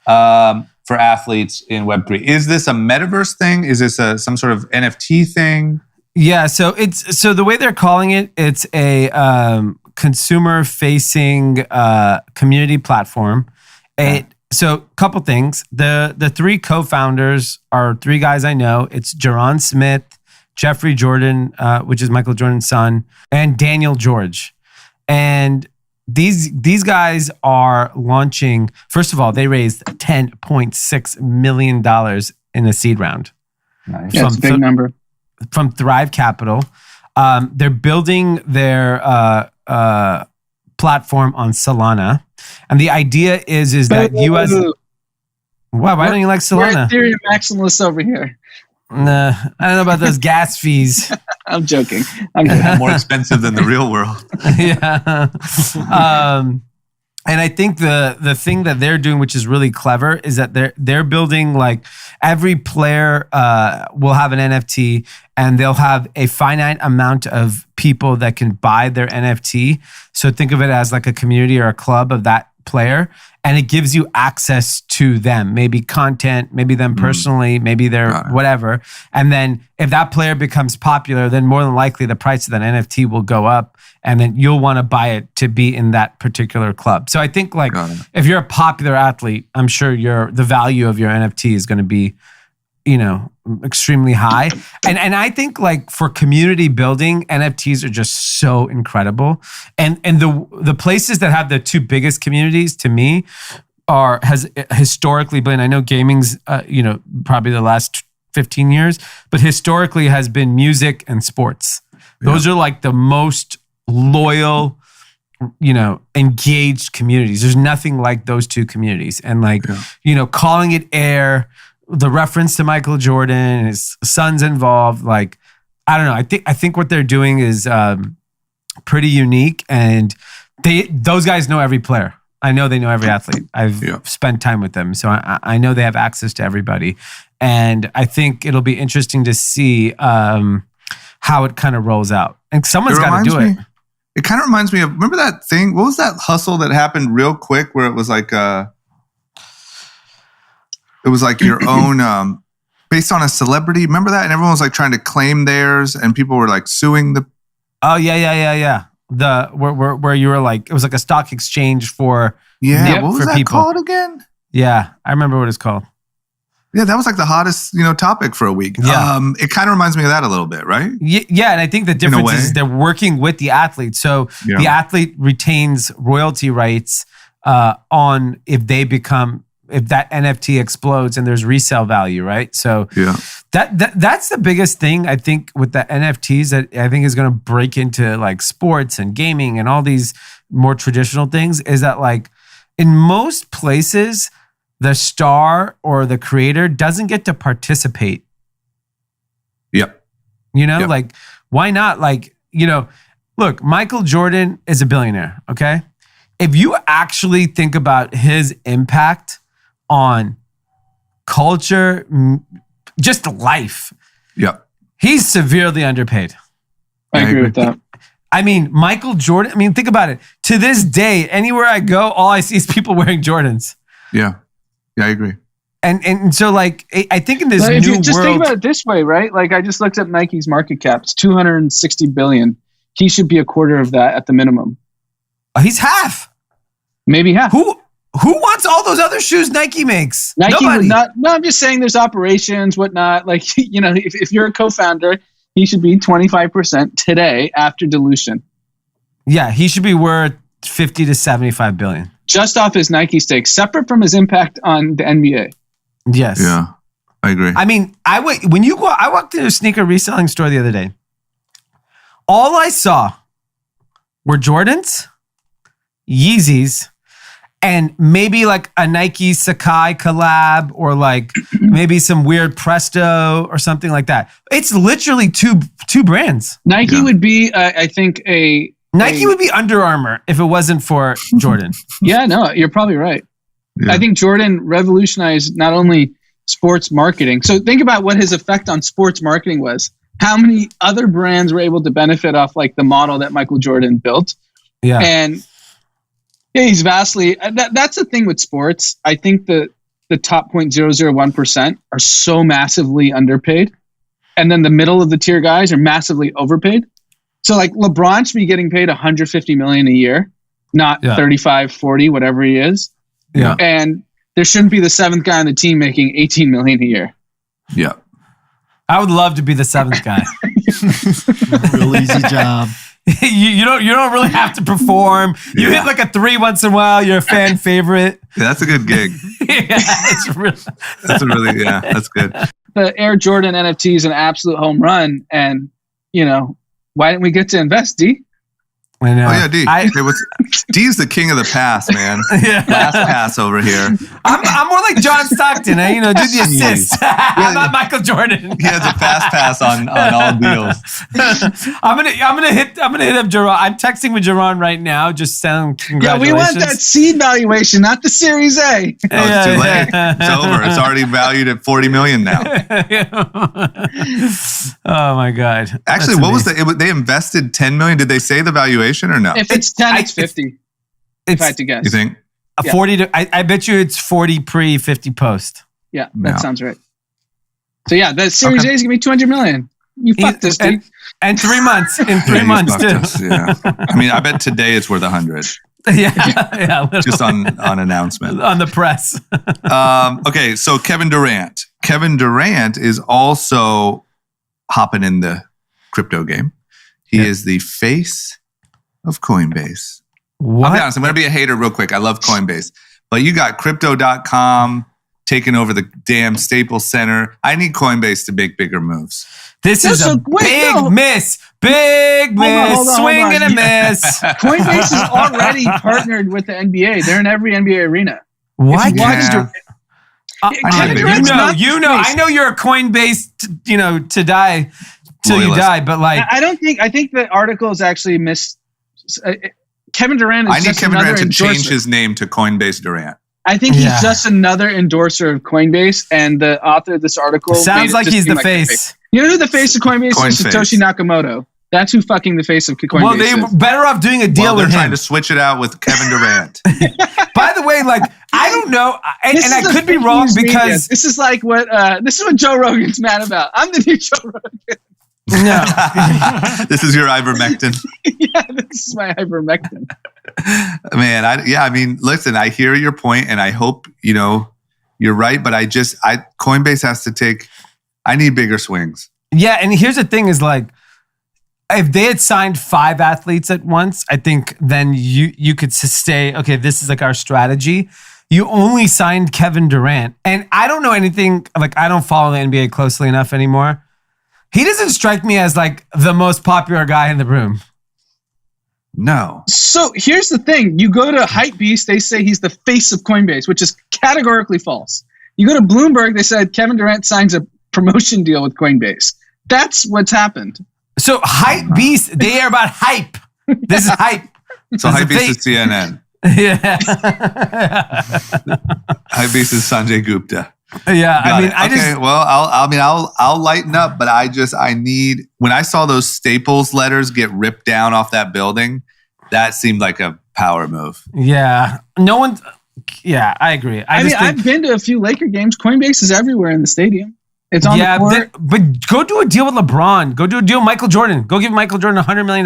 For athletes in Web3. Is this a metaverse thing? Is this some sort of NFT thing? Yeah. So the way they're calling it, it's a consumer-facing community platform. So couple things. The 3 co-founders are 3 guys I know. It's Durant Smith, Jeffrey Jordan, which is Michael Jordan's son, and Daniel George. And these guys are launching. First of all, they raised $10.6 million in a seed round. Nice. Yeah, it's a big number. From Thrive Capital. They're building their platform on Solana. And the idea is that US... Why don't you like Solana? We're Ethereum maximalists over here. Nah, I don't know about those gas fees. I'm joking. More expensive than the real world. Yeah. And I think the thing that they're doing, which is really clever, is that they're building like every player will have an NFT, and they'll have a finite amount of people that can buy their NFT. So think of it as like a community or a club of that player, and it gives you access to them, maybe content, maybe them personally, maybe their whatever. And then if that player becomes popular, then more than likely the price of that NFT will go up, and then you'll want to buy it to be in that particular club. So I think like if you're a popular athlete, I'm sure the value of your NFT is going to be, extremely high. And I think like for community building, NFTs are just so incredible. And the places that have the two biggest communities to me has historically been, I know gaming's, probably the last 15 years, but historically has been music and sports. Those are like the most loyal, engaged communities. There's nothing like those two communities. And like, calling it air, the reference to Michael Jordan and his son's involved, like, I don't know. I think what they're doing is pretty unique, and those guys know every player. I know they know every athlete. I've spent time with them, so I know they have access to everybody. And I think it'll be interesting to see how it kind of rolls out. And someone's got to do it. It kind of reminds me of, remember that thing? What was that hustle that happened real quick where it was like it was like your own, based on a celebrity. Remember that? And everyone was like trying to claim theirs, and people were like suing the. Oh yeah. Where you were like, it was like a stock exchange for what was that called again? Yeah, I remember what it's called. Yeah, that was like the hottest topic for a week. Yeah. It kind of reminds me of that a little bit, right? Yeah, and I think the difference is they're working with the athlete, so the athlete retains royalty rights on if that NFT explodes and there's resale value, right? So that's the biggest thing I think with the NFTs that I think is going to break into like sports and gaming and all these more traditional things, is that like in most places, the star or the creator doesn't get to participate. Yep. Like why not? Like, look, Michael Jordan is a billionaire, okay? If you actually think about his impact on culture, just life. Yeah. He's severely underpaid. I agree with that. I mean, Michael Jordan, think about it. To this day, anywhere I go, all I see is people wearing Jordans. Yeah. Yeah, I agree. And so like, I think in this new world. Just think about it this way, right? Like I just looked up Nike's market cap. It's $260 billion. He should be a quarter of that at the minimum. He's half. Maybe half. Who wants all those other shoes Nike makes? Nike would not. No, I'm just saying there's operations, whatnot. Like, if you're a co-founder, he should be 25% today after dilution. Yeah, he should be worth 50 to 75 billion. Just off his Nike stake, separate from his impact on the NBA. Yes. Yeah, I agree. I mean, I walked into a sneaker reselling store the other day. All I saw were Jordans, Yeezys, and maybe like a Nike Sakai collab, or like maybe some weird Presto or something like that. It's literally two brands. Nike would be, I think, Nike would be Under Armour if it wasn't for Jordan. Yeah, no, you're probably right. Yeah. I think Jordan revolutionized not only sports marketing. So think about what his effect on sports marketing was. How many other brands were able to benefit off like the model that Michael Jordan built? Yeah. And he's vastly, that's the thing with sports. I think the top 0.001% are so massively underpaid. And then the middle of the tier guys are massively overpaid. So like LeBron should be getting paid $150 million a year, not 35, 40, whatever he is. Yeah. And there shouldn't be the seventh guy on the team making $18 million a year. Yeah. I would love to be the seventh guy. Real easy job. You don't really have to perform. You hit like a 3 once in a while. You're a fan favorite. Yeah, that's a good gig. That's good. the Air Jordan NFT is an absolute home run, and why didn't we get to invest, D? I know. Oh yeah, D. D's the king of the pass, man. Last pass over here. I'm more like John Stockton. Do the assist. I'm not Michael Jordan. He has a fast pass on all deals. I'm gonna hit up Jerron. I'm texting with Jerron right now. Just saying congratulations. Yeah, we want that seed valuation, not the Series A. It's too late. It's over. It's already valued at $40 million now. Oh my God! Actually, what was they invested $10 million? Did they say the valuation or no? If it's 10, it's 50. If I had to guess. You think? 40 I bet you it's 40 pre, 50 post. Yeah, that sounds right. So yeah, the Series A is gonna be $200 million. You fucked us, dude. And 3 months. In 3 months too. Yeah. I mean, I bet today it's worth 100. Yeah. Just on announcement. On the press. Okay, so Kevin Durant. Kevin Durant is also hopping in the crypto game. He is the face of Coinbase. What? I'll be honest, I'm going to be a hater real quick. I love Coinbase. But you got crypto.com taking over the damn Staples Center. I need Coinbase to make bigger moves. This is a big miss. Big miss. Swing and a miss. Coinbase is already partnered with the NBA. They're in every NBA arena. What? I know you're a Coinbase, to die till you die, but like I think the article is actually missed. Kevin Durant is I need Kevin Durant to change his name to Coinbase Durant. I think he's just another endorser of Coinbase, and the author of this article sounds like he's the face. You know who the face of Coinbase is? Satoshi Nakamoto. That's who fucking the face of Coinbase Well, they're better off doing a deal with him. They're trying to switch it out with Kevin Durant. By the way, I don't know, and I could be wrong because this is like what Joe Rogan's mad about. I'm the new Joe Rogan. No. This is your ivermectin. Yeah, this is my ivermectin. Man, listen, I hear your point, and I hope, you're right, but Coinbase has to I need bigger swings. Yeah, and here's the thing is if they had signed 5 athletes at once, I think then you could stay, okay, this is our strategy. You only signed Kevin Durant, and I don't know anything, I don't follow the NBA closely enough anymore. He doesn't strike me as the most popular guy in the room. No. So here's the thing. You go to Hypebeast, they say he's the face of Coinbase, which is categorically false. You go to Bloomberg, they said Kevin Durant signs a promotion deal with Coinbase. That's what's happened. So Hypebeast, they are about hype. This is hype. So Hypebeast is CNN. Yeah. Hypebeast is Sanjay Gupta. Yeah, I'll lighten up, but I need, when I saw those Staples letters get ripped down off that building, that seemed like a power move. Yeah. I agree. I've been to a few Laker games. Coinbase is everywhere in the stadium. It's on the court. But go do a deal with LeBron. Go do a deal with Michael Jordan. Go give Michael Jordan $100 million.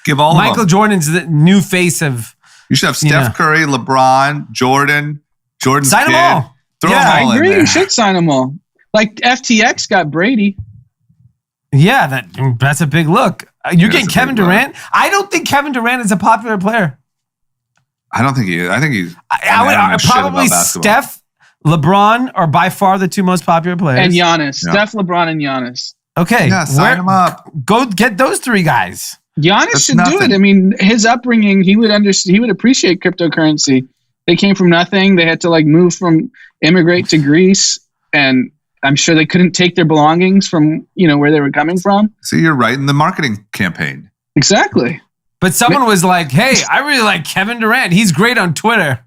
Give all Michael of them. Jordan's the new face of. You should have Steph Curry, LeBron, Jordan's sign kid. them all. Throw them all I agree. in there. You should sign them all. Like FTX got Brady. Yeah, that's a big look. You're getting Kevin Durant. I don't think Kevin Durant is a popular player. I don't think he is. I think he's. I would probably Steph, LeBron are by far the 2 most popular players. And Giannis. Yeah. Steph, LeBron, and Giannis. Okay. Yeah, sign them up. Go get those 3 guys. Giannis should do it. I mean, his upbringing, he would appreciate cryptocurrency. They came from nothing. They had to immigrate to Greece, and I'm sure they couldn't take their belongings from, where they were coming from. So you're right in the marketing campaign. Exactly. But someone was like, hey, I really like Kevin Durant. He's great on Twitter.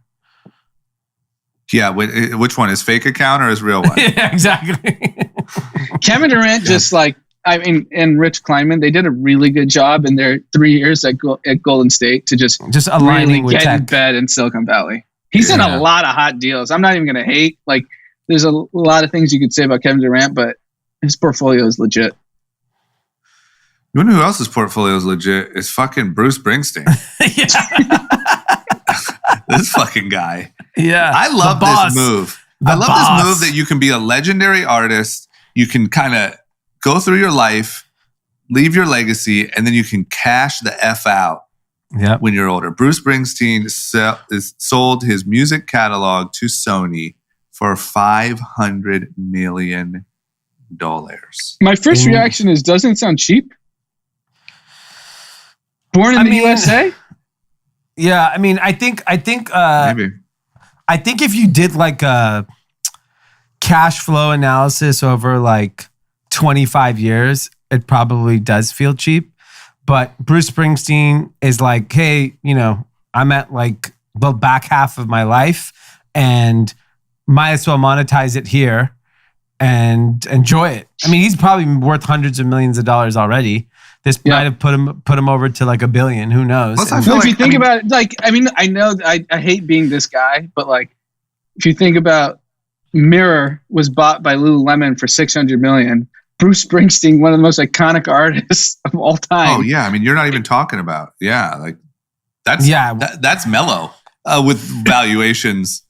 Yeah, which one? His fake account or his real one? Yeah, exactly. Kevin Durant and Rich Kleiman, they did a really good job in their 3 years at Golden State to just aligning with get tech. in bed in Silicon Valley. He's in a lot of hot deals. I'm not even going to hate. There's a lot of things you could say about Kevin Durant, but his portfolio is legit. You know who else's portfolio is legit? Is fucking Bruce Springsteen. This fucking guy. Yeah. I love this move. I love this move that you can be a legendary artist. You can kind of go through your life, leave your legacy, and then you can cash the F out when you're older. Bruce Springsteen sold his music catalog to Sony for $500 million. My first reaction is, doesn't it sound cheap? Born in the USA? Yeah, I mean, I think Maybe. I think if you did like a cash flow analysis over like 25 years, it probably does feel cheap. But Bruce Springsteen is like, hey, you know, I'm at like the back half of my life and might as well monetize it here and enjoy it. I mean, he's probably worth hundreds of millions of dollars already. This might have put him over to like $1 billion. Who knows? If you think about it, like, I mean, I know I hate being this guy, but like, if you think about Mirror was bought by Lululemon for $600 million. Bruce Springsteen, one of the most iconic artists of all time. Oh yeah, I mean, you're not even talking about like that's mellow with valuations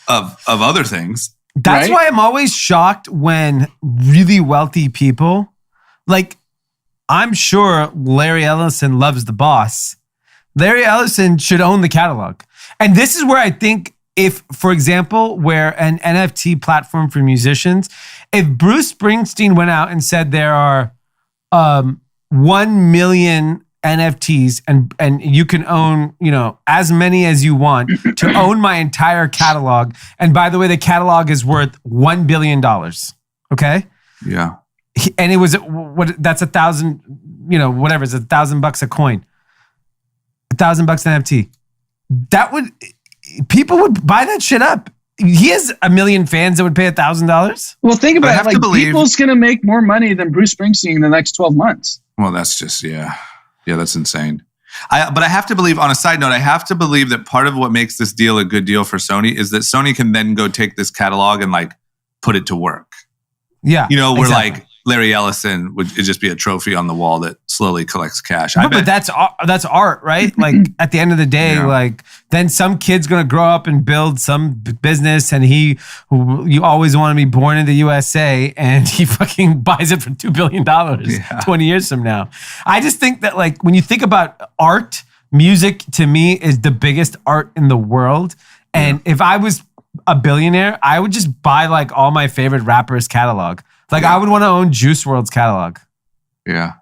of other things. That's why I'm always shocked when really wealthy people, like, I'm sure Larry Ellison loves The Boss. Larry Ellison should own the catalog. And this is where I think if, for example, where an NFT platform for musicians, if Bruce Springsteen went out and said there are 1 million NFTs and you can own, you know, as many as you want to own my entire catalog. And by the way, the catalog is worth $1 billion. Okay? Yeah. And it was that's 1,000, you know, whatever, it's $1,000 a coin. $1,000 NFT. People would buy that shit up. He has 1 million fans that would pay $1,000. Well, think about it. Like, people's going to make more money than Bruce Springsteen in the next 12 months. Well, that's just, yeah, that's insane. But I have to believe, on a side note, I have to believe that part of what makes this deal a good deal for Sony is that Sony can then go take this catalog and like put it to work. Yeah. You know, where like Larry Ellison would just be a trophy on the wall that slowly collects cash. But that's art, right? Like at the end of the day, like then some kid's gonna grow up and build some business, and you always want to be born in the USA, and he fucking buys it for $2 billion 20 years from now. I just think that like when you think about art, music to me is the biggest art in the world, and if I was a billionaire, I would just buy like all my favorite rappers' catalog. Like I would want to own Juice WRLD's catalog. Yeah.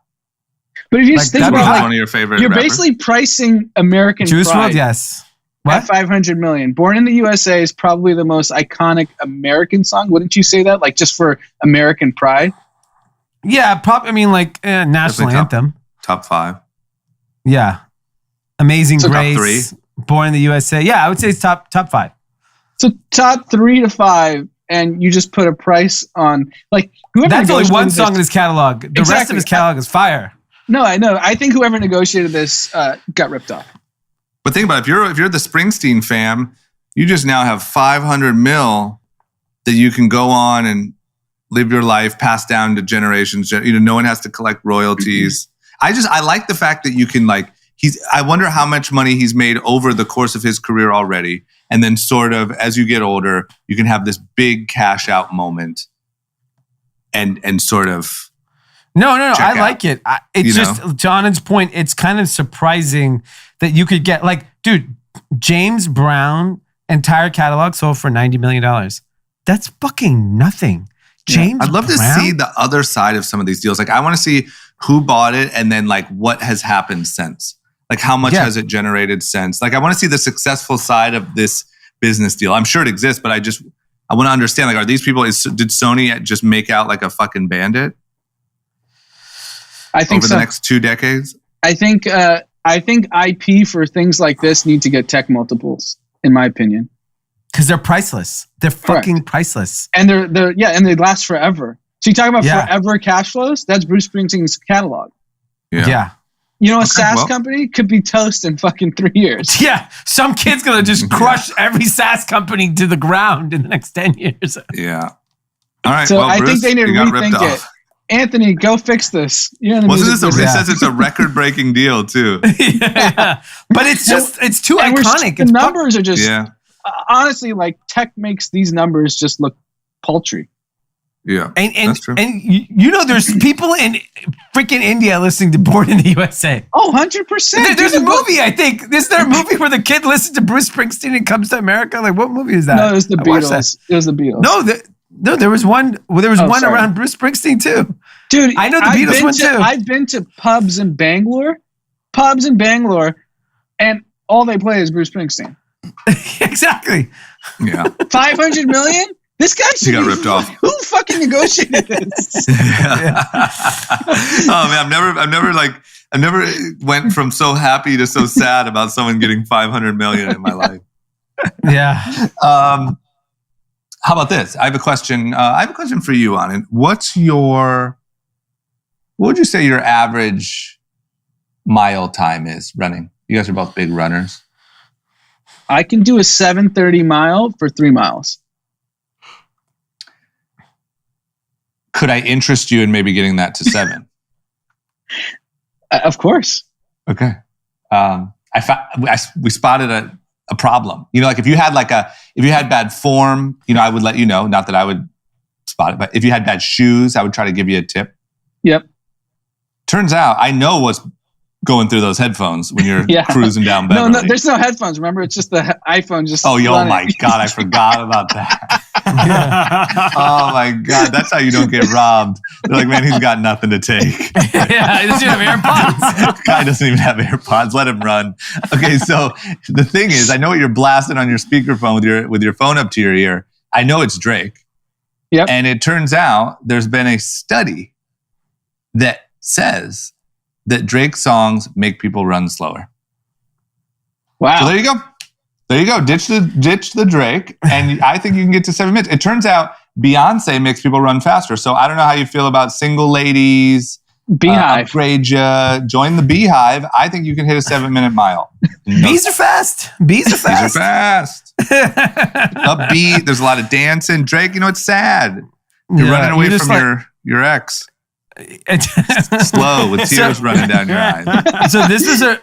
But if you think about like, one of your favorite you're rappers? basically pricing American Juice Pride WRLD, yes. at $500 million. Born in the USA is probably the most iconic American song. Wouldn't you say that? Like just for American pride? Yeah, I mean like national anthem. Top 5. Yeah. Amazing Grace. Top 3. Born in the USA. Yeah, I would say it's top 5. So top 3 to 5. And you just put a price on, like, whoever. That's only one song in his catalog. The rest of his catalog is fire. No, I know. I think whoever negotiated this got ripped off. But think about it, if you're the Springsteen fam, you just now have $500 million that you can go on and live your life, pass down to generations. You know, no one has to collect royalties. I like the fact that you can like. I wonder how much money he's made over the course of his career already. And then sort of as you get older, you can have this big cash out moment and sort of. No. I like it. It's just, to Anand's point, it's kind of surprising that you could get like, dude, James Brown entire catalog sold for $90 million. That's fucking nothing. James I'd love Brown? to see the other side of some of these deals. Like I want to see who bought it and then like what has happened since. Like how much has it generated since? Like I want to see the successful side of this business deal. I'm sure it exists, but I want to understand, like, are these people, did Sony just make out like a fucking bandit? I think over the next 2 decades? I think IP for things like this need to get tech multiples, in my opinion. Because they're priceless. They're fucking priceless. And and they last forever. So you talk about forever cash flows? That's Bruce Springsteen's catalog. Yeah. You know, a SaaS company could be toast in fucking 3 years. Yeah. Some kid's going to just crush every SaaS company to the ground in the next 10 years. Yeah. All right. So I think they need to rethink it. Anthony, go fix this. Wasn't this it says it's a record-breaking deal, too. But it's just, it's too iconic. The numbers are just, honestly, like tech makes these numbers just look paltry. Yeah, and that's true. And you know, there's people in freaking India listening to Born in the USA. Oh, 100%. There's a movie, I think. Is there a movie where the kid listens to Bruce Springsteen and comes to America? Like, what movie is that? No, it was the Beatles. It was the Beatles. No, No, there was one. Well, there was one sorry. around Bruce Springsteen too. Dude, I know the Beatles one too. I've been to pubs in Bangalore, and all they play is Bruce Springsteen. Yeah. $500 million? This guy He got ripped off. Who fucking negotiated this? Oh man, I've never went from so happy to so sad about someone getting 500 million in my life. Yeah. How about this? I have a question. For you on it. What would you say your average mile time is running? You guys are both big runners. I can do a 7:30 mile for 3 miles. Could I interest you in maybe getting that to 7? Of course. Okay. We spotted a problem. You know, like if you had bad form, you know, I would let you know. Not that I would spot it, but if you had bad shoes, I would try to give you a tip. Yep. Turns out I know what's going through those headphones when you're cruising down Beverly. No, there's no headphones. Remember, it's just the iPhone. Oh my God, I forgot about that. Oh my God, that's how you don't get robbed. They're like, man, he's got nothing to take. Yeah, he doesn't have AirPods. Guy doesn't even have AirPods. Let him run. Okay, so the thing is, I know what you're blasting on your speakerphone with your phone up to your ear. I know it's Drake. Yep. And it turns out there's been a study that says that Drake songs make people run slower. Wow. So there you go. Ditch the Drake, and I think you can get to 7 minutes. It turns out Beyonce makes people run faster. So I don't know how you feel about single ladies. Beehive. Upgrade you. Join the Beehive. I think you can hit a 7-minute mile. Bees are fast. Upbeat. There's a lot of dancing. Drake, you know, it's sad. You're running away from your ex. Slow with tears running down your eyes. So this is a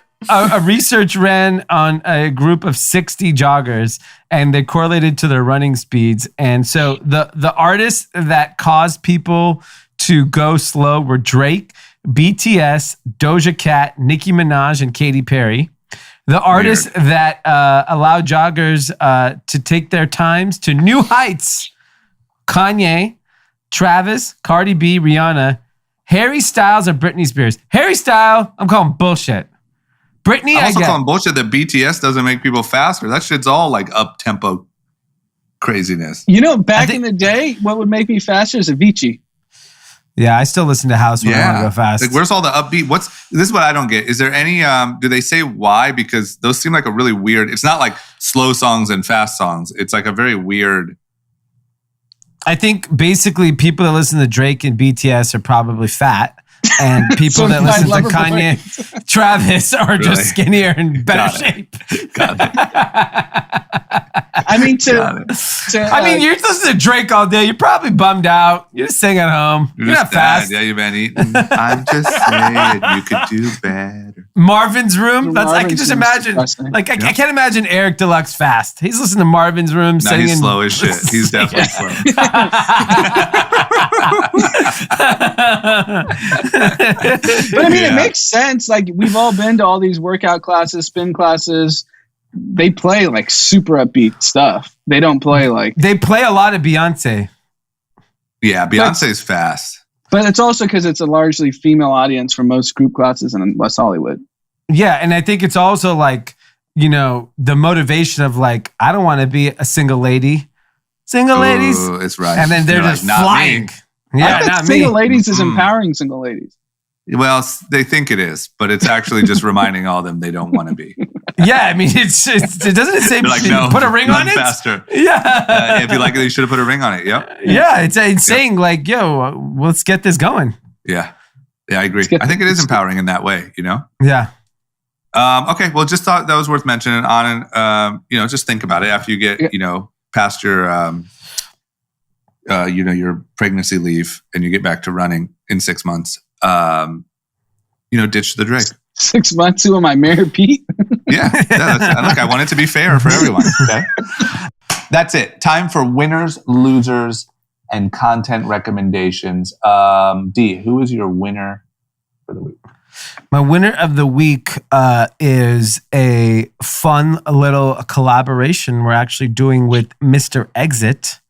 research ran on a group of 60 joggers, and they correlated to their running speeds. And so the artists that caused people to go slow were Drake, BTS, Doja Cat, Nicki Minaj, and Katy Perry. The artists that allow joggers to take their times to new heights: Kanye, Travis, Cardi B, Rihanna, Harry Styles, and Britney Spears. Harry Styles, I'm calling bullshit. Britney, I'm also calling bullshit that BTS doesn't make people faster. That shit's all like up-tempo craziness. You know, back in the day, what would make me faster is Avicii. Yeah, I still listen to house when I want to go fast. Like, where's all the upbeat? This is what I don't get. Is there any, do they say why? Because those seem like a really weird, it's not like slow songs and fast songs. It's like a very weird. I think basically people that listen to Drake and BTS are probably fat. And people that listen to Kanye, Travis are just skinnier and better shape. Got it. I mean, you're listening to Drake all day. You're probably bummed out. You're just sitting at home. You're not fast. Yeah, you've been eating. I'm just saying you could do better. Marvin's Room. I can just imagine. Like I can't imagine Eric Deluxe fast. He's listening to Marvin's Room. No, he's slow as shit. He's definitely slow. But I mean, it makes sense. Like, we've all been to all these workout classes, spin classes. They play like super upbeat stuff. They don't play like... They play a lot of Beyonce. Yeah, Beyonce's fast. But it's also because it's a largely female audience for most group classes in West Hollywood. Yeah, and I think it's also like, you know, the motivation of like, I don't want to be a single lady. Single ladies. It's right. And then they're just flying. Yeah, not single ladies is empowering single ladies. Well, they think it is, but it's actually just reminding all of them they don't want to be. Yeah, I mean, it doesn't say like, no, put a ring on it. Faster. Yeah, if you like it, you should have put a ring on it. Yep. Yeah, it's saying like, yo, let's get this going. Yeah, I agree. I think it is empowering in that way. You know. Yeah. Okay. Well, just thought that was worth mentioning. Just think about it after you get past your your pregnancy leave and you get back to running in 6 months. Ditch the Drake. 6 months? Who am I, Mayor Pete? Yeah. Look, I want it to be fair for everyone. Okay. That's it. Time for winners, losers, and content recommendations. D, who is your winner for the week? My winner of the week is a fun little collaboration we're actually doing with Mr. Exit.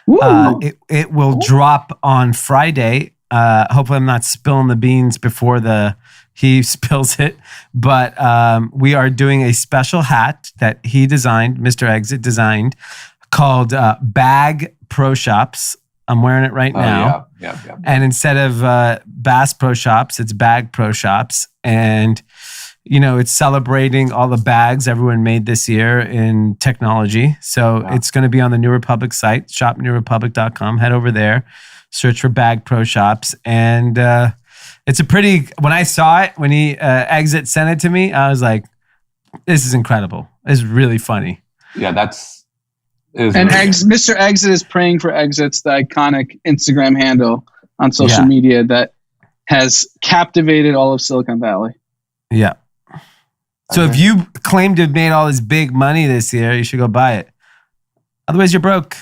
It will drop on Friday. Hopefully, I'm not spilling the beans before he spills it. But we are doing a special hat that he designed, Mr. Exit designed, called Bag Pro Shops. I'm wearing it right now. Yeah. And instead of Bass Pro Shops, it's Bag Pro Shops. And, it's celebrating all the bags everyone made this year in technology. So it's going to be on the New Republic site, shopnewrepublic.com. Head over there, search for Bag Pro Shops. And it's when I saw it, when he Exit sent it to me, I was like, this is incredible. It's really funny. Yeah, Mr. Exit is praying for exits, the iconic Instagram handle on social media that has captivated all of Silicon Valley. Yeah. So if you claim to have made all this big money this year, you should go buy it. Otherwise, you're broke.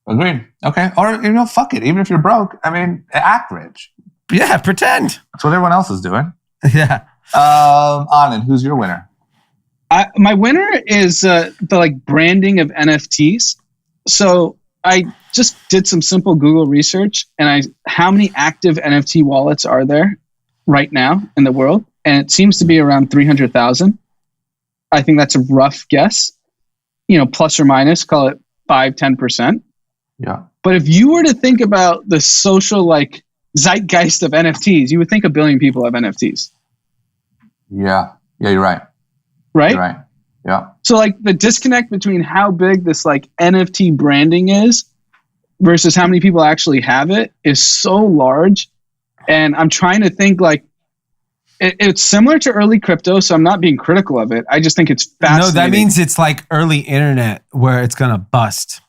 Agreed. Okay. Or, fuck it. Even if you're broke, act rich. Yeah, pretend. That's what everyone else is doing. Yeah. Anand, who's your winner? My winner is the branding of NFTs. So I just did some simple Google research, and how many active NFT wallets are there right now in the world? And it seems to be around 300,000. I think that's a rough guess. Plus or minus, call it 5-10%. Yeah. But if you were to think about the social zeitgeist of NFTs, you would think 1 billion people have NFTs. Yeah. Yeah, you're right. Right? You're right. Yeah. So the disconnect between how big this NFT branding is versus how many people actually have it is so large. And I'm trying to think it's similar to early crypto, so I'm not being critical of it. I just think it's fascinating. No, that means it's like early internet where it's going to bust.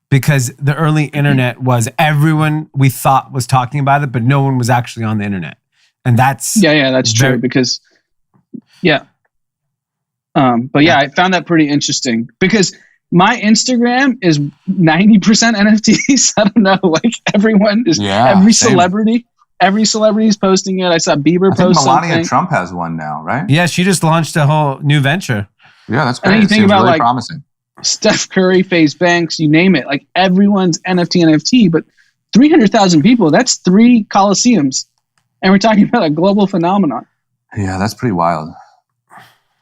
Because the early internet was everyone we thought was talking about it, but no one was actually on the internet. And that's... that's true because... Yeah. I found that pretty interesting because my Instagram is 90% NFTs. I don't know, everyone is... every celebrity... Every celebrity is posting it. I saw Bieber post something. Melania Trump has one now, right? Yeah, she just launched a whole new venture. Yeah, that's great. And you think about really promising. Steph Curry, FaZe Banks, you name it. Everyone's NFT, but 300,000 people, that's 3 Coliseums. And we're talking about a global phenomenon. Yeah, that's pretty wild.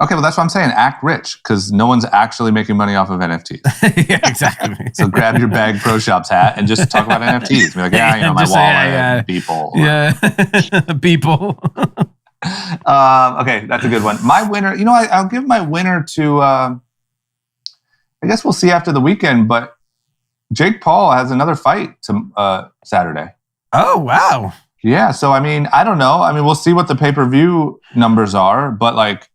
Okay, well, that's what I'm saying. Act rich, because no one's actually making money off of NFTs. Yeah, exactly. So grab your Bag Pro Shops hat and just talk about NFTs. Be like, my wallet, people. Yeah, people. Okay, that's a good one. My winner, I'll give my winner to, I guess we'll see after the weekend, but Jake Paul has another fight Saturday. Oh, wow. Yeah, so, I don't know. We'll see what the pay-per-view numbers are, but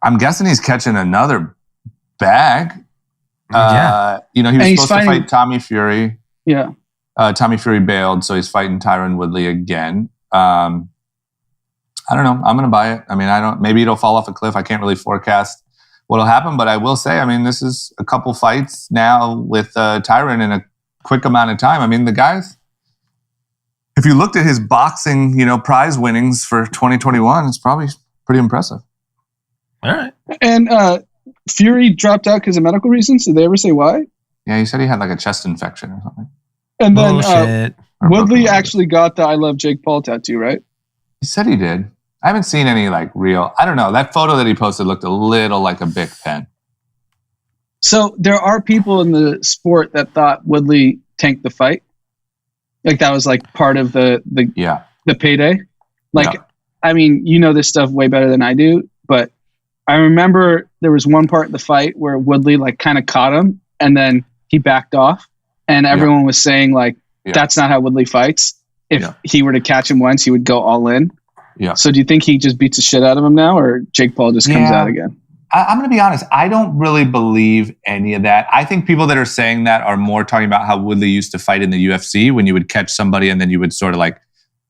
I'm guessing he's catching another bag. He was supposed to fight Tommy Fury. Yeah. Tommy Fury bailed, so he's fighting Tyron Woodley again. I don't know. I'm going to buy it. Maybe it'll fall off a cliff. I can't really forecast what'll happen, but I will say, this is a couple fights now with Tyron in a quick amount of time. The guys, if you looked at his boxing, prize winnings for 2021, it's probably pretty impressive. All right. And Fury dropped out because of medical reasons. Did they ever say why? Yeah, he said he had a chest infection or something. And then Woodley actually got the I Love Jake Paul tattoo, right? He said he did. I haven't seen any real... I don't know. That photo that he posted looked a little like a Bic pen. So there are people in the sport that thought Woodley tanked the fight. That was part of the payday. This stuff way better than I do, but I remember there was one part in the fight where Woodley kind of caught him and then he backed off and everyone was saying that's not how Woodley fights. If he were to catch him once, he would go all in. Yeah. So do you think he just beats the shit out of him now or Jake Paul just comes out again? I'm going to be honest. I don't really believe any of that. I think people that are saying that are more talking about how Woodley used to fight in the UFC when you would catch somebody and then you would sort of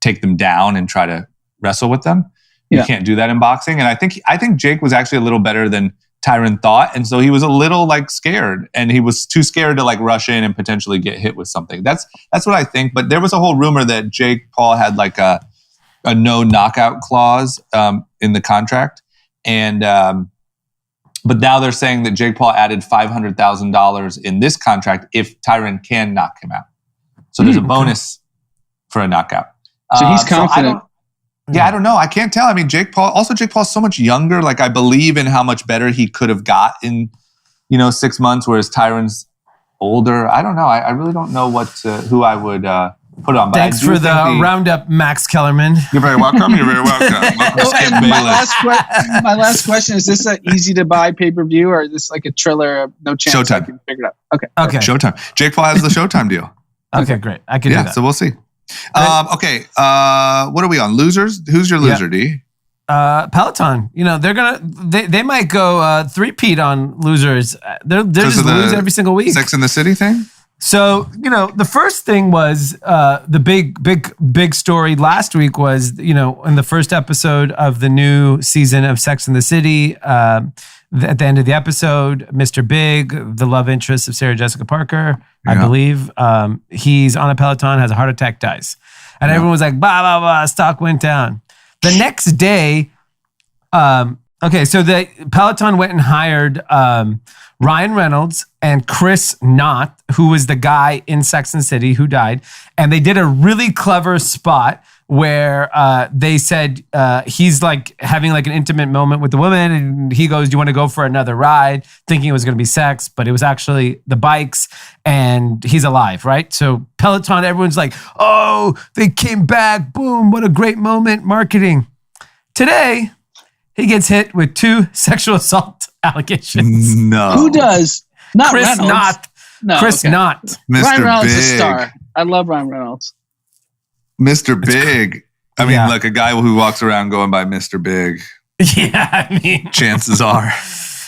take them down and try to wrestle with them. You can't do that in boxing. And I think Jake was actually a little better than Tyron thought. And so he was a little scared and he was too scared to rush in and potentially get hit with something. That's what I think. But there was a whole rumor that Jake Paul had a no knockout clause in the contract. And But now they're saying that Jake Paul added $500,000 in this contract if Tyron can knock him out. So there's a bonus for a knockout. So he's confident. I don't know. I can't tell. I mean, Jake Paul's so much younger. Like, I believe in how much better he could have got in, 6 months, whereas Tyron's older. I don't know. I really don't know who I would put on. But thanks for the roundup, Max Kellerman. You're very welcome. Welcome, my last question, is this an easy to buy pay-per-view, or is this like a Triller, no chance Showtime. I can figure it out? Okay. Showtime. Jake Paul has the Showtime deal. Okay, great. I can do that. So we'll see. Okay. What are we on? Losers? Who's your loser, D? Peloton. They might go three-peat on losers. They're just lose every single week. Sex in the City thing? So, the first thing was the big story last week was, in the first episode of the new season of Sex and the City, at the end of the episode, Mr. Big, the love interest of Sarah Jessica Parker, I believe, he's on a Peloton, has a heart attack, dies. And everyone was like, blah, blah, blah, stock went down. The next day, so the Peloton went and hired Ryan Reynolds and Chris Knott, who was the guy in Sex and the City who died. And they did a really clever spot where they said he's like having like an intimate moment with the woman, and he goes, "Do you want to go for another ride?" Thinking it was going to be sex, but it was actually the bikes, and he's alive, right? So Peloton, everyone's like, "Oh, they came back! Boom! What a great moment!" Marketing. Today, he gets hit with 2 sexual assault allegations. No, who does? Not Chris Reynolds. Knott. No, Chris Knott. Mr. Ryan Reynolds is a Big. star. I love Ryan Reynolds. Mr. Big. I mean, like a guy who walks around going by Mr. Big. Yeah, I mean, chances are.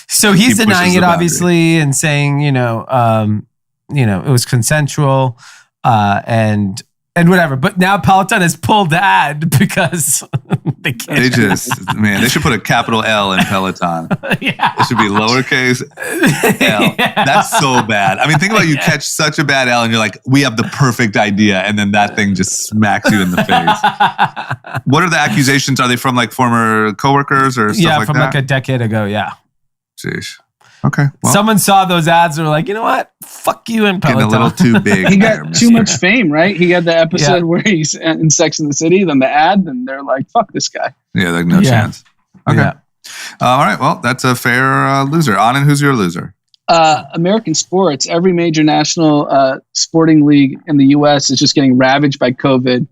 So he's denying it, obviously, and saying, it was consensual, and whatever. But now Peloton has pulled the ad because they can't. They should put a capital L in Peloton. Yeah. It should be lowercase L. Yeah. That's so bad. I mean, think about you catch such a bad L and you're like, we have the perfect idea. And then that thing just smacks you in the face. What are the accusations? Are they from like former coworkers or stuff like that? Yeah, from like a decade ago. Yeah. Jeez. Okay. Well, someone saw those ads and were like, you know what? Fuck you and Peloton. Getting a little too big. He got too much fame, right? He had the episode where he's in Sex and the City, then the ad, and they're like, fuck this guy. Yeah, like no chance. Okay. Yeah. All right. Well, that's a fair loser. Anand, who's your loser? American sports. Every major national sporting league in the U.S. is just getting ravaged by COVID.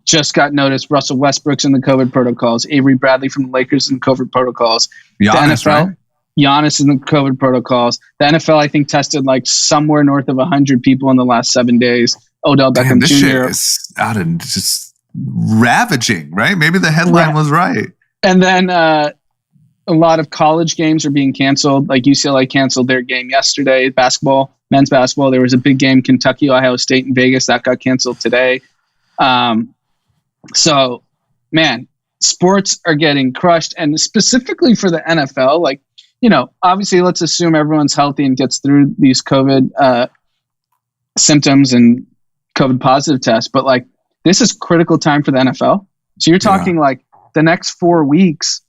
Just got noticed. Russell Westbrook's in the COVID protocols. Avery Bradley from the Lakers in the COVID protocols. Giannis, the NFL, right? Giannis in the COVID protocols. The NFL, I think, tested like somewhere north of 100 people in the last 7 days. Odell Beckham this Jr. shit is out and just ravaging, right? Maybe the headline was right. And then a lot of college games are being canceled. Like UCLA canceled their game yesterday. Basketball, men's basketball. There was a big game, Kentucky, Ohio State, in Vegas. That got canceled today. So, man, sports are getting crushed. And specifically for the NFL, like, obviously let's assume everyone's healthy and gets through these COVID symptoms and COVID positive tests. But like, this is critical time for the NFL. So you're talking like the next 4 weeks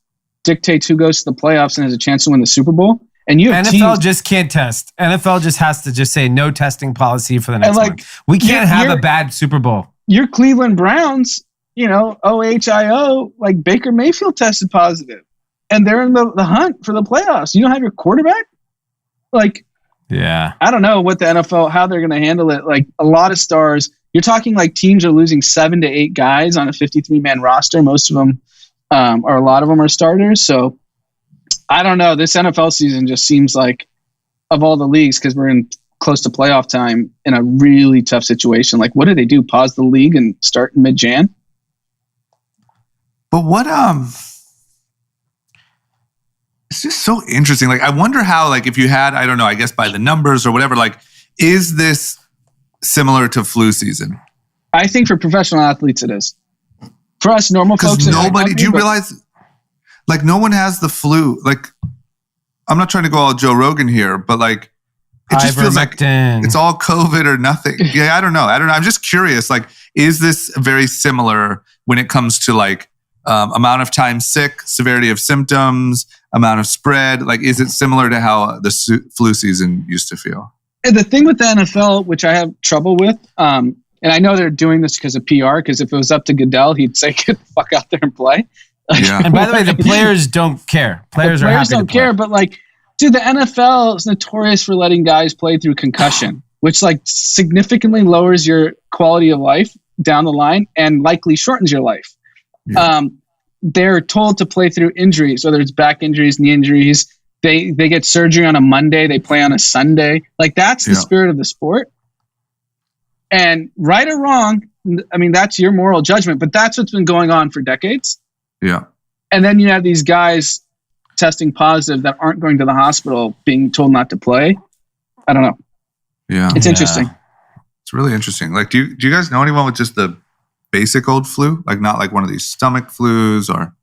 dictates who goes to the playoffs and has a chance to win the Super Bowl. And you have NFL just can't test. NFL just has to just say no testing policy for the next month. We can't have a bad Super Bowl. Your Cleveland Browns, OHIO, like Baker Mayfield tested positive. And they're in the hunt for the playoffs. You don't have your quarterback? Like, yeah. I don't know what the NFL, how they're going to handle it. Like, a lot of stars, you're talking like teams are losing 7 to 8 guys on a 53-man roster. Most of them, or a lot of them are starters. So, I don't know. This NFL season just seems like, of all the leagues, because we're in close to playoff time, in a really tough situation. Like, what do they do? Pause the league and start in mid-Jan? But what, it's just so interesting. Like, I wonder how, like, if you had, I don't know, I guess by the numbers or whatever, like, is this similar to flu season? I think for professional athletes it is. For us normal folks, nobody, do you realize, like, no one has the flu? Like, I'm not trying to go all Joe Rogan here, but like, it just feels like it's all COVID or nothing. Yeah, I don't know. I'm just curious. Like, is this very similar when it comes to like amount of time sick, severity of symptoms, amount of spread? Like, is it similar to how the flu season used to feel? And the thing with the NFL, which I have trouble with, and I know they're doing this because of PR, because if it was up to Goodell, he'd say, get the fuck out there and play. Yeah. And by the way, the players don't care. Players are happy don't to play. care, but like, dude, the NFL is notorious for letting guys play through concussion, which like significantly lowers your quality of life down the line and likely shortens your life. Yeah. They're told to play through injuries, whether it's back injuries, knee injuries. They get surgery on a Monday, they play on a Sunday. Like, that's the spirit of the sport. And right or wrong, I mean, that's your moral judgment, but that's what's been going on for decades. Yeah. And then you have these guys testing positive that aren't going to the hospital being told not to play. I don't know. Yeah. It's interesting. It's really interesting. Like, do you guys know anyone with just the basic old flu? Like, not like one of these stomach flus or?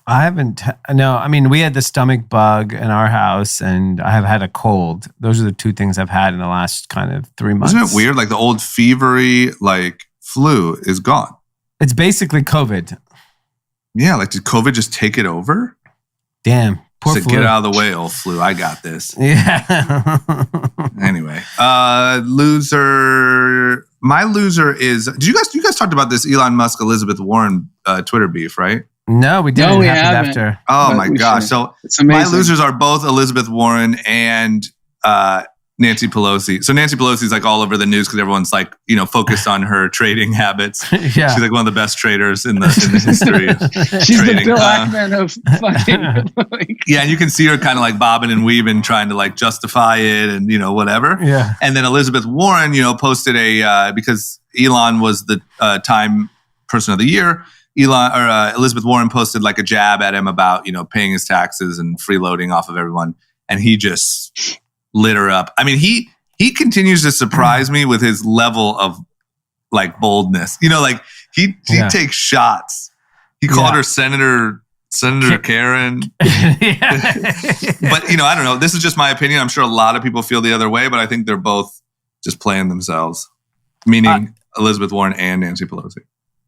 I haven't. No, I mean, we had the stomach bug in our house, and I have had a cold. Those are the two things I've had in the last kind of 3 months. Isn't it weird? Like, the old fevery like flu is gone. It's basically COVID. Yeah, like, did COVID just take it over? Damn, poor So flu. get out of the way, old flu. I got this. Yeah. Anyway, loser. My loser is. Do you guys talked about this Elon Musk Elizabeth Warren Twitter beef, right? No, we didn't. No, we Happened haven't. after. Oh But my we gosh! should. So It's amazing. my losers are both Elizabeth Warren and Nancy Pelosi. So Nancy Pelosi's like all over the news because everyone's like, focused on her trading habits. Yeah. She's like one of the best traders in the history of She's trading. the Bill Ackman of fucking. Yeah, and you can see her kind of like bobbing and weaving, trying to like justify it and whatever. Yeah. And then Elizabeth Warren, posted because Elon was the Time Person of the Year. Elizabeth Warren posted like a jab at him about paying his taxes and freeloading off of everyone, and he just lit her up. I mean, he continues to surprise me with his level of like boldness. Like he takes shots. He called her Senator Karen. But I don't know. This is just my opinion. I'm sure a lot of people feel the other way, but I think they're both just playing themselves. Meaning Elizabeth Warren and Nancy Pelosi.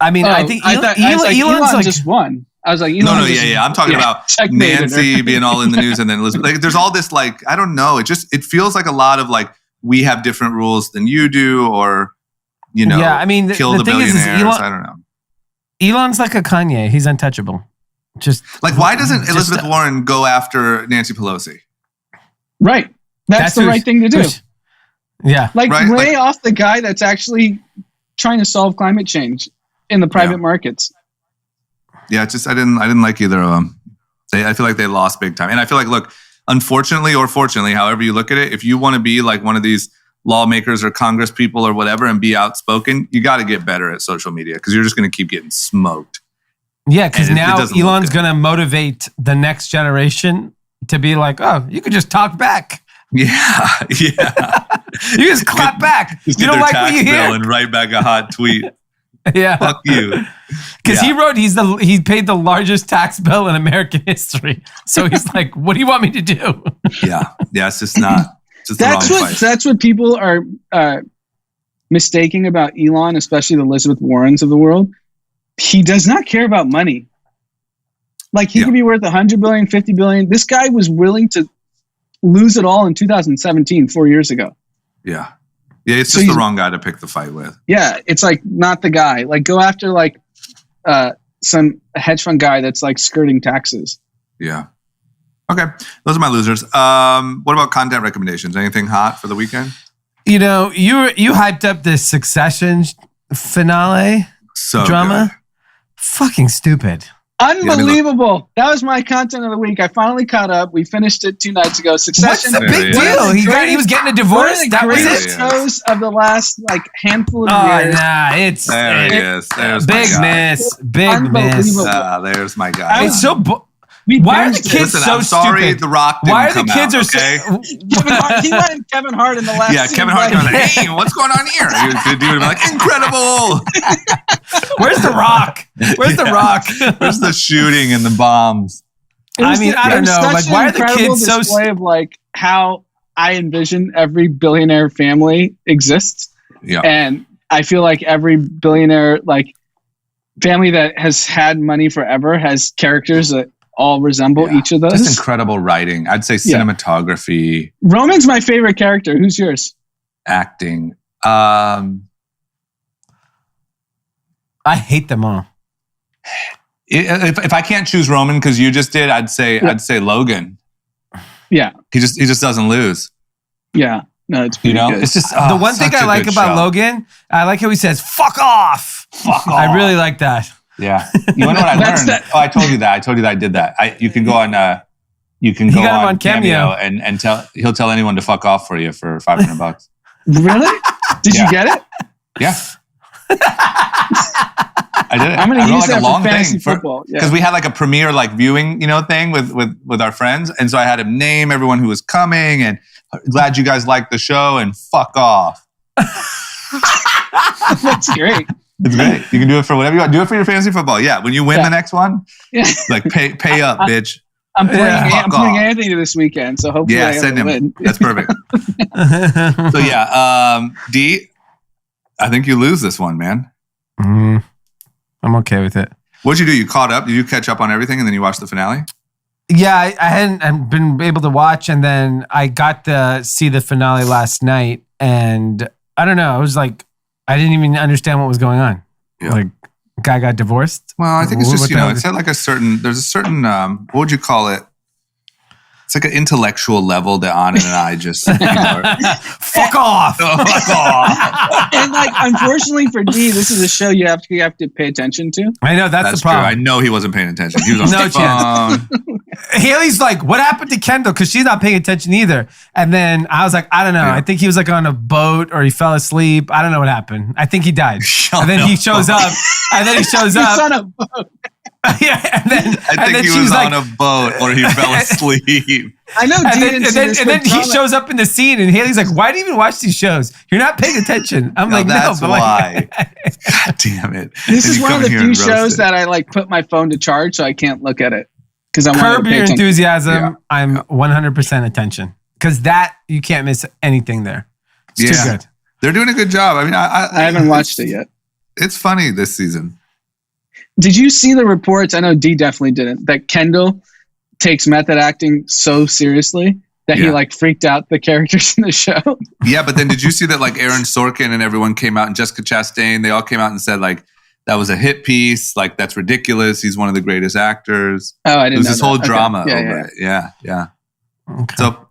I mean, I think Elon's like just won. I was like, no, yeah. I'm talking about Nancy being all in the news, and then Elizabeth. Like, there's all this like, I don't know. It feels like a lot of like, we have different rules than you do, or yeah. I mean, kill the thing is billionaires. I don't know. Elon's like a Kanye. He's untouchable. Just like, why doesn't Elizabeth Warren go after Nancy Pelosi? Right. That's the right thing to do. Yeah. Like, right? lay off the guy that's actually trying to solve climate change in the private markets. Yeah, I didn't like either of them. I feel like they lost big time. And I feel like, look, unfortunately or fortunately, however you look at it, if you want to be like one of these lawmakers or Congress people or whatever and be outspoken, you got to get better at social media because you're just going to keep getting smoked. Yeah, because now Elon's going to motivate the next generation to be like, oh, you could just talk back. Yeah. You just clap back. Just you don't like what you hear. And write back a hot tweet. Yeah. Fuck you. Because he wrote he paid the largest tax bill in American history. So he's like, what do you want me to do? Yeah. It's just not. Just that's what people are mistaking about Elon, especially the Elizabeth Warrens of the world. He does not care about money. Like, he could be worth 100 billion, 50 billion. This guy was willing to lose it all in 2017, 4 years ago. Yeah. Yeah, it's just the wrong guy to pick the fight with. Yeah, it's like not the guy. Like, go after like some hedge fund guy that's like skirting taxes. Yeah. Okay, those are my losers. What about content recommendations? Anything hot for the weekend? You hyped up this Succession finale drama. Good. Fucking stupid. Unbelievable. That was my content of the week. I finally caught up. We finished it 2 nights ago. Succession. What's the big deal? He was getting a divorce? That was it? Shows of the last handful of years. Nah, it's there he is. There's big miss. Big miss. There's my guy. It's so why are the kids so I'm sorry, stupid? The Rock didn't Why are the come kids out, okay? He wanted Kevin Hart in the last Yeah, Kevin Hart was like, hey, what's going on here? The dude would be like, incredible. Where's The Rock? Where's The Rock? Where's the shooting and the bombs? I don't know. Like, why are the kids so display of like how I envision every billionaire family exists? Yeah. And I feel like every billionaire like family that has had money forever has characters that all resemble each of those. Just incredible writing. I'd say cinematography. Roman's my favorite character. Who's yours? Acting. I hate them all. If I can't choose Roman because you just did, I'd say Logan. Yeah. He just doesn't lose. Yeah. No, it's pretty good. It's just the one thing I like about Logan, I like how he says "fuck off." Fuck off. I really like that. Yeah. You know what I learned? I told you that. I did that. You can go on. You can go on Cameo and he'll tell anyone to fuck off for you for $500. Really? Did you get it? Yeah. I did it. I'm going to use that for fantasy football. Because we had like a premiere viewing, thing with our friends. And so I had him name everyone who was coming and glad you guys liked the show and fuck off. That's great. It's great. You can do it for whatever you want. Do it for your fantasy football. Yeah. When you win the next one, pay up, bitch. I'm playing Anthony this weekend, so hopefully send him. Win. That's perfect. So D, I think you lose this one, man. I'm okay with it. What'd you do? You caught up? Did you catch up on everything and then you watched the finale? Yeah, I hadn't been able to watch, and then I got to see the finale last night, and I don't know. I was like, I didn't even understand what was going on. Yeah. Like, guy got divorced. Well, I think it's just, it's at like there's a certain, what would you call it? It's like an intellectual level that Anand and I just, fuck off. Fuck off. And unfortunately for D, this is a show you have to pay attention to. I know, that's the problem. True. I know he wasn't paying attention. He was on the phone. Haley's like, what happened to Kendall? Because she's not paying attention either. And then I was like, I don't know. Yeah. I think he was on a boat or he fell asleep. I don't know what happened. I think he died. And then he shows up. He's on a boat. Yeah, I think he was on a boat or he fell asleep. I know. And then he shows up in the scene, and Haley's like, "Why do you even watch these shows? You're not paying attention." I'm like, "That's no, why." God damn it! This is one of the few shows that I put my phone to charge so I can't look at it because I want Curb Your Enthusiasm. Yeah. I'm 100% attention because that you can't miss anything there. It's too good. They're doing a good job. I mean, I haven't watched it yet. It's funny this season. Did you see the reports? I know D definitely didn't. That Kendall takes method acting so seriously that he freaked out the characters in the show. Yeah, but then did you see that Aaron Sorkin and everyone came out and Jessica Chastain, they all came out and said that was a hit piece. That's ridiculous. He's one of the greatest actors. Oh, I didn't know. There's this whole drama over it. Yeah. Okay. So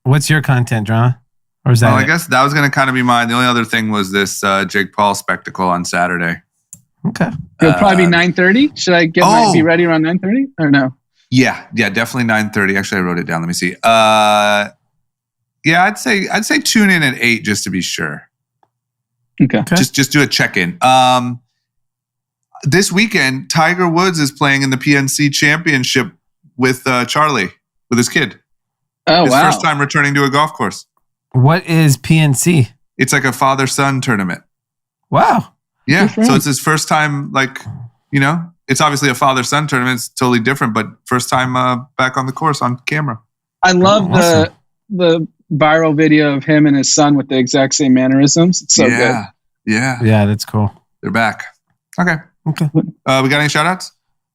what's your content, drama? Or is that I guess that was going to kind of be mine. The only other thing was this Jake Paul spectacle on Saturday. Okay. It'll probably be 9:30. Should I be ready around 9:30 or no? Yeah, definitely 9:30. Actually, I wrote it down. Let me see. I'd say tune in at 8 just to be sure. Okay. Just do a check-in. This weekend, Tiger Woods is playing in the PNC Championship with Charlie, with his kid. Oh, his first time returning to a golf course. What is PNC? It's like a father-son tournament. Wow. Yeah, so it's his first time, it's obviously a father-son tournament. It's totally different, but first time back on the course on camera. I love the viral video of him and his son with the exact same mannerisms. It's so good. Yeah, that's cool. They're back. Okay. We got any shout-outs?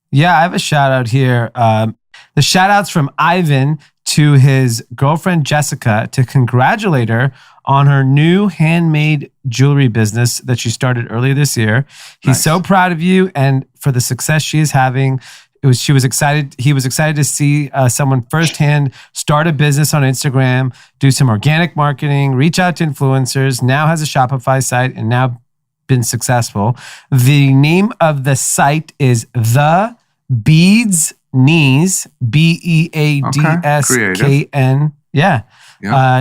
Yeah, I have a shout-out here. The shout-out's from Ivan to his girlfriend Jessica to congratulate her on her new handmade jewelry business that she started earlier this year. He's so proud of you and for the success she is having. He was excited to see someone firsthand start a business on Instagram, do some organic marketing, reach out to influencers, now has a Shopify site and now been successful. The name of the site is The Beads Knees, BEADSKN.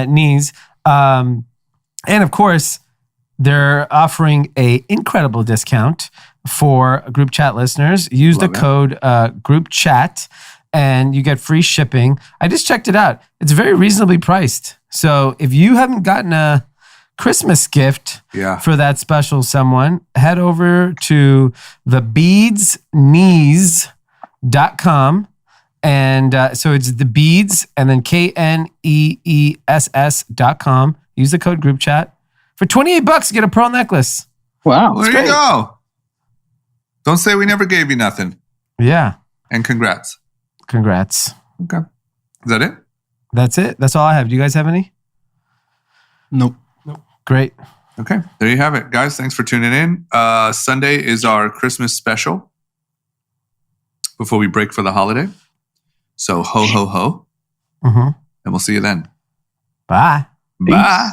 Knees. And of course, they're offering an incredible discount for group chat listeners. Use the code group chat and you get free shipping. I just checked it out. It's very reasonably priced. So if you haven't gotten a Christmas gift for that special someone, head over to thebeadsknees.com. And so it's the beads and then KNEESS.com. Use the code group chat for $28. You get a pearl necklace. Wow. There you go. Don't say we never gave you nothing. Yeah. And congrats. Congrats. Okay. Is that it? That's it. That's all I have. Do you guys have any? Nope. Great. Okay. There you have it. Guys, thanks for tuning in. Sunday is our Christmas special before we break for the holiday. So ho, ho, ho. Mm-hmm. And we'll see you then. Bye. Bye.